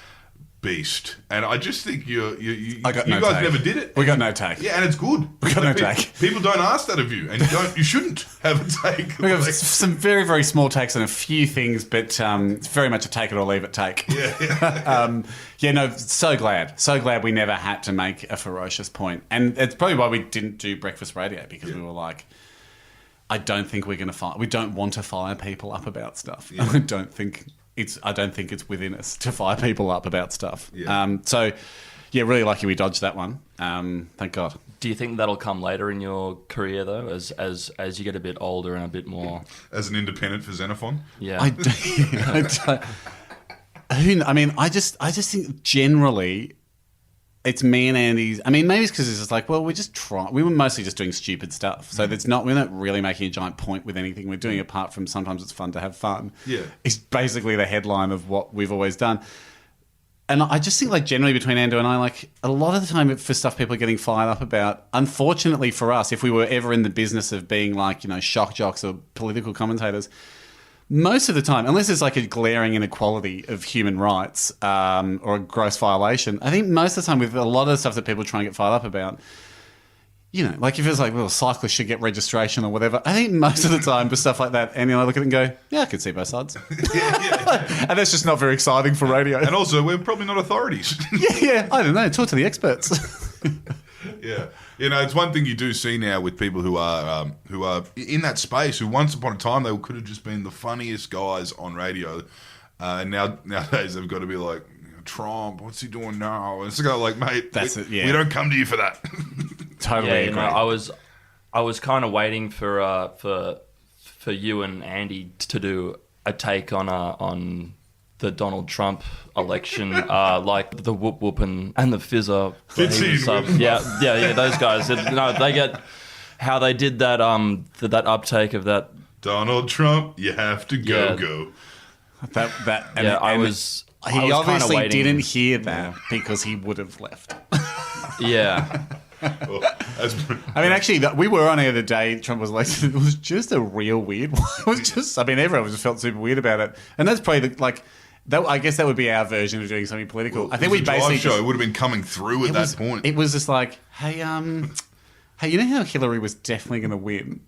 beast. And I just think you guys never did it.
We got no take.
Yeah, and it's good.
We got no take.
People don't ask that of you, and you shouldn't have a take.
We got some very, very small takes on a few things, but it's very much a take it or leave it take.
Yeah.
So glad we never had to make a ferocious point. And it's probably why we didn't do breakfast radio, because we were like, I don't think we're going to fire. We don't want to fire people up about stuff. Yeah. I don't think it's within us to fire people up about stuff. Yeah. Really lucky we dodged that one. Thank God.
Do you think that'll come later in your career though, as you get a bit older and a bit more
as an independent for Xenophon?
Yeah.
I just think generally it's me and Andy's. I mean, maybe it's because it's just like, well, we're just trying. We were mostly just doing stupid stuff, so we're not really making a giant point with anything we're doing apart from sometimes it's fun to have fun.
Yeah,
it's basically the headline of what we've always done. And I just think, like, generally between Ando and I, like, a lot of the time for stuff people are getting fired up about, unfortunately for us, if we were ever in the business of being, like, you know, shock jocks or political commentators, most of the time, unless there's, like, a glaring inequality of human rights or a gross violation, I think most of the time with a lot of the stuff that people try and get fired up about, you know, like if it's like, well, cyclists should get registration or whatever, I think most of the time for stuff like that, Andy and I look at it and go, yeah, I could see both sides. And that's just not very exciting for radio.
And also, we're probably not authorities.
Yeah, I don't know. Talk to the experts.
Yeah. You know, it's one thing you do see now with people who are in that space, who once upon a time they could have just been the funniest guys on radio. And nowadays they've got to be like, Trump, what's he doing now? And it's like, mate, we don't come to you for that.
Totally
yeah,
agree.
You know, I was kind of waiting for you and Andy to do a take on the Donald Trump election, like the whoop whoop and the fizzer. Yeah, those guys. They get how they did that that uptake of that
Donald Trump. You have to go.
He obviously didn't hear that because he would have left.
Yeah.
Well,
I mean, actually, we were on air the day Trump was elected. It was just a real weird one. It was just, I mean, everyone just felt super weird about it. And that's probably I guess that would be our version of doing something political.
Well,
I think we basically
show. It would have been coming through at that point.
It was just like, hey, you know how Hillary was definitely going to win?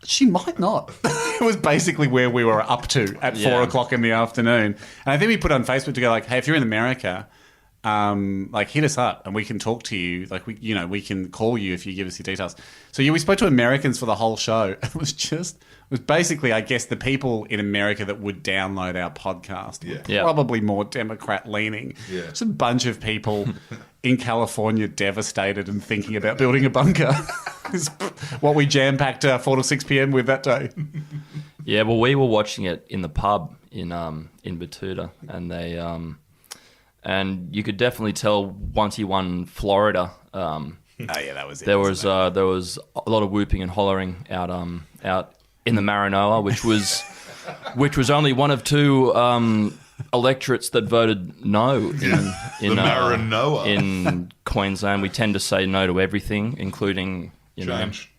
She might not. It was basically where we were up to at 4 o'clock in the afternoon. And I think we put on Facebook to go like, hey, if you're in America, like hit us up and we can talk to you. Like we can call you if you give us your details. So we spoke to Americans for the whole show. It was basically, I guess, the people in America that would download our podcast were probably more Democrat leaning.
Yeah.
Just a bunch of people in California devastated and thinking about building a bunker. Is what we jam-packed 4 to 6 p.m. with that day.
Yeah, well, we were watching it in the pub in Batuta, and they and you could definitely tell once he won Florida.
Oh yeah, that was it.
There was a lot of whooping and hollering out in the Maranoa, which was only one of 2 electorates that voted no in
Maranoa
in Queensland. We tend to say no to everything, including
change.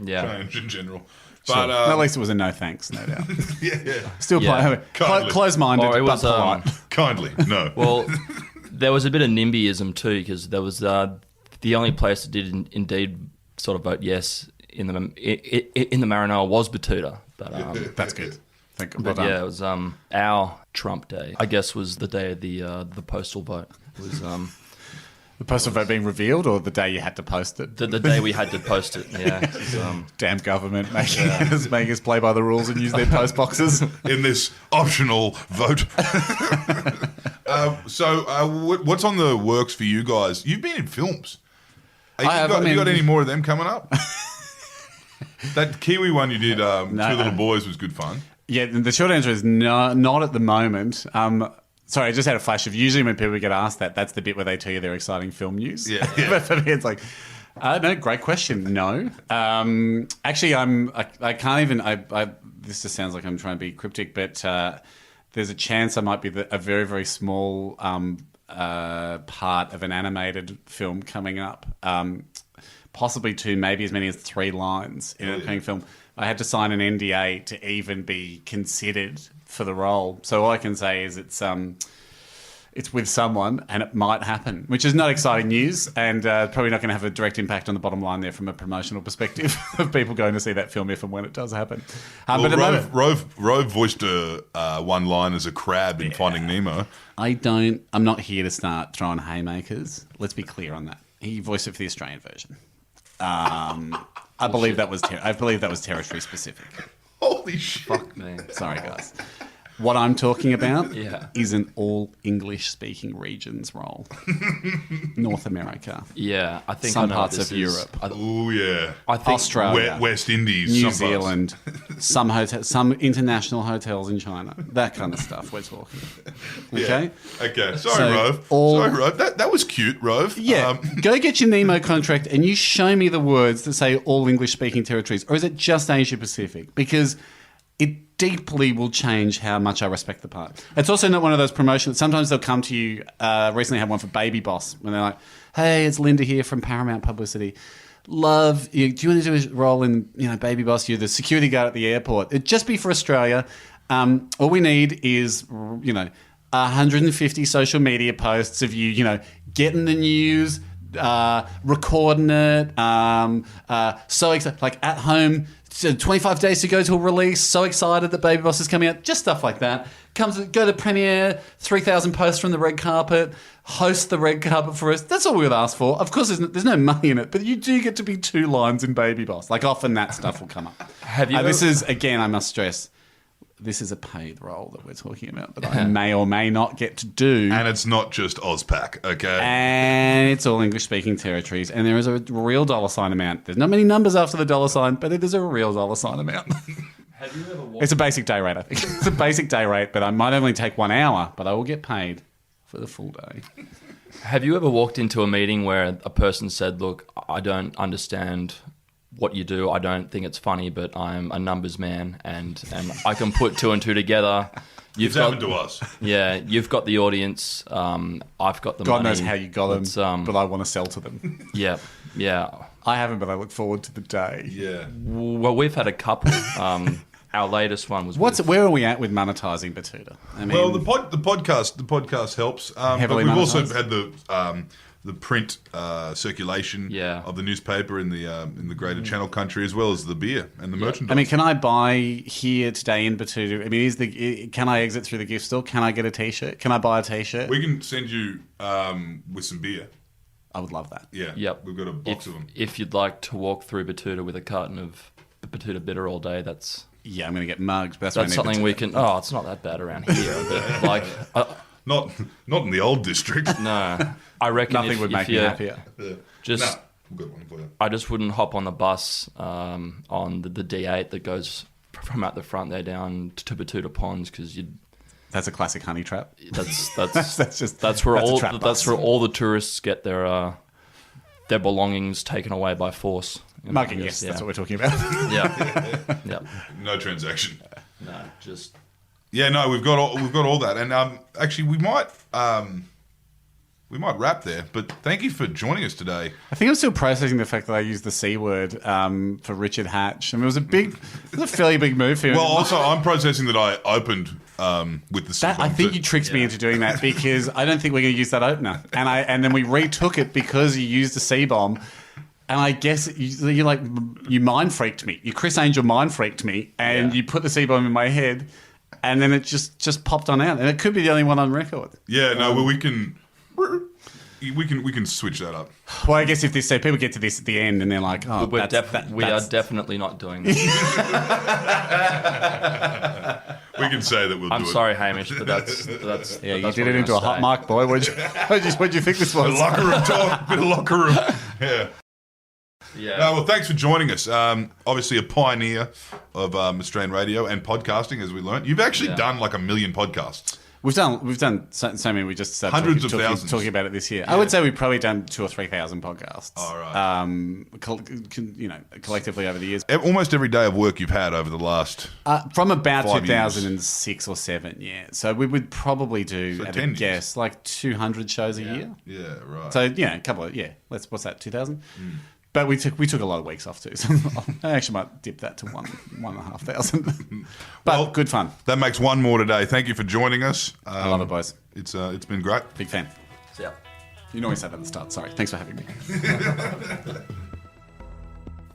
Change in general. But
at least it was a no thanks, no doubt.
yeah.
Still close-minded, but polite.
Kindly, no.
Well, there was a bit of NIMBYism too, because there was the only place that did indeed sort of vote yes in the Maranoa was Batuta. But
that's good.
It was our Trump Day. I guess was the day of the postal vote. It was
the postal vote being revealed, or the day you had to post it?
The day we had to post it. Yeah. It was,
damn government making us play by the rules and use their post boxes
in this optional vote. What's on the works for you guys? You've been in films. Have you got any more of them coming up? That Kiwi one you did, Two Little Boys, was good fun.
Yeah, the short answer is not at the moment. Sorry, I just had a flash of usually when people get asked that's the bit where they tell you their exciting film news.
Yeah.
But for me, it's like, no, great question. No. Actually, I can't even, this just sounds like I'm trying to be cryptic, but there's a chance I might be a very, very small part of an animated film coming up. Possibly 2, maybe as many as 3 lines in an upcoming film. I had to sign an NDA to even be considered for the role. So all I can say is it's with someone and it might happen, which is not exciting news and probably not going to have a direct impact on the bottom line there from a promotional perspective of people going to see that film if and when it does happen. But
Rove voiced one line as a crab in Finding Nemo.
I'm not here to start throwing haymakers. Let's be clear on that. He voiced it for the Australian version. I believe that was territory specific.
Holy shit!
Fuck me.
Sorry, guys. What I'm talking about
Yeah.
is an all English-speaking regions role. North America.
Yeah, I think
Some
I know
parts
what this
of
is.
Europe.
Oh yeah,
I think
Australia.
West Indies,
New
some parts.
Zealand, some international hotels in China. That kind of stuff we're talking. Okay?
Yeah. Okay. Sorry,
So,
Rove.
all-
Sorry, Rove. That was cute, Rove.
Yeah. Go get your Nemo contract and you show me the words that say all English-speaking territories. Or is it just Asia-Pacific? Because it deeply will change how much I respect the part. It's also not one of those promotions. Sometimes they'll come to you. Recently, I had one for Baby Boss when they're like, "Hey, it's Linda here from Paramount Publicity. Love, do you want to do a role in Baby Boss? You're the security guard at the airport. It'd just be for Australia. All we need is 150 social media posts of you getting the news." Recording it, so excited, like at home. So 25 days to go till release. So excited that Baby Boss is coming out. Just stuff like that. Go to premiere. 3,000 posts from the red carpet. Host the red carpet for us. That's all we would ask for. Of course, there's no money in it, but you do get to be 2 lines in Baby Boss. Like often that stuff will come up.
Have you?
This is again, I must stress. This is a paid role that we're talking about that I may or may not get to do.
And it's not just Ozpack, okay?
And it's all English-speaking territories. And there is a real $sign amount. There's not many numbers after the $sign, but it is a real $sign amount.
Have you ever walked?
It's a basic day rate, I think. It's a basic day rate, but I might only take 1 hour, but I will get paid for the full day.
Have you ever walked into a meeting where a person said, "Look, I don't understand what you do. I don't think it's funny, but I'm a numbers man, and I can put 2 and 2 together."
It's happened to us.
Yeah, you've got the audience. I've got the
God
money.
knows how you got them, but I want to sell to them.
Yeah.
I haven't, but I look forward to the day.
Yeah.
Well, we've had a couple. Our latest one was.
Where are we at with monetizing Batuta? I mean,
Well, the podcast helps.
Heavily
but we've also
monetised.
had the print circulation of the newspaper in the Greater Channel Country, as well as the beer and the merchandise.
I mean, can I buy here today in Batuta? I mean, can I exit through the gift store? Can I get a T-shirt? Can I buy a T-shirt?
We can send you with some beer.
I would love that.
Yeah.
Yep.
We've got a box of them.
If you'd like to walk through Batuta with a carton of Batuta bitter all day, that's
Yeah, I'm going to get mugs, but that's
something we can. Oh, it's not that bad around here. But like,
Not in the old district.
no, I reckon
Nothing would make me happier.
Just,
we've got one for you.
I just wouldn't hop on the bus on the D8 that goes from out the front there down to Batuta Ponds because you'd.
That's a classic honey trap.
That's
a
where
trap bus.
all the tourists get their belongings taken away by force.
Mugging, yes, that's what we're talking about.
Yeah.
No transaction.
No, just.
Yeah, no, we've got all that, and actually we might wrap there. But thank you for joining us today.
I think I'm still processing the fact that I used the C word for Richard Hatch. I mean, it was a fairly big move for him.
Well, also I'm processing that I opened with the C
I think you tricked me into doing that because I don't think we're going to use that opener, and then we retook it because you used the C bomb. And I guess you mind freaked me. You Chris Angel mind freaked me, and you put the C bomb in my head, and then it just popped on out, and it could be the only one on record.
Yeah, no, well, we can switch that up.
Well, I guess if people get to this at the end and they're like, "Oh,
We are definitely not doing this.
We can say that we'll do it.
I'm sorry, Hamish, but that's
yeah, you
that's
did
what
it
we're
into a
gonna
hot
say.
mic, boy. What'd you think this
Bit of
was?
locker room talk. Bit of locker room. Yeah.
Yeah.
No, well, thanks for joining us. Obviously, a pioneer of Australian radio and podcasting, as we learned. You've actually done like 1 million podcasts.
We've done so many. We just started
Hundreds of thousands.
talking about it this year. I would say we've probably done 2,000 or 3,000 podcasts.
All right.
Collectively over the years.
Almost every day of work you've had over the last.
From about
5 years.
2006 or 7, yeah. So we would probably do, at
10
a
years.
guess, like 200 shows a year.
Yeah, right.
So a couple of what's that? 2,000. But we took a lot of weeks off too. So I actually might dip that to 1,500. But
Well,
good fun.
That makes one more today. Thank you for joining us.
I love it, boys.
It's been great.
Big fan.
Yeah.
You know we said that at the start. Sorry. Thanks for having me.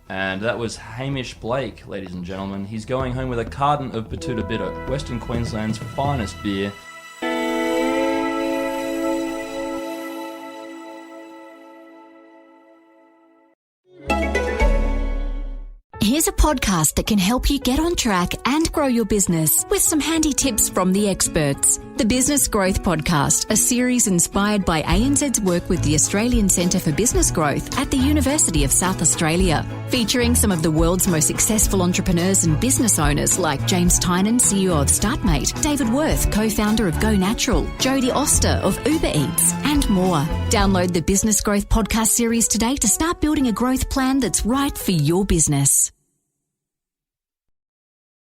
And that was Hamish Blake, ladies and gentlemen. He's going home with a carton of Batuta Bitter, Western Queensland's finest beer.
here's a podcast that can help you get on track and grow your business with some handy tips from the experts. The Business Growth Podcast, a series inspired by ANZ's work with the Australian Centre for Business Growth at the University of South Australia. Featuring some of the world's most successful entrepreneurs and business owners like James Tynan, CEO of StartMate, David Worth, co-founder of Go Natural, Jodie Oster of Uber Eats, and more. Download the Business Growth Podcast series today to start building a growth plan that's right for your business.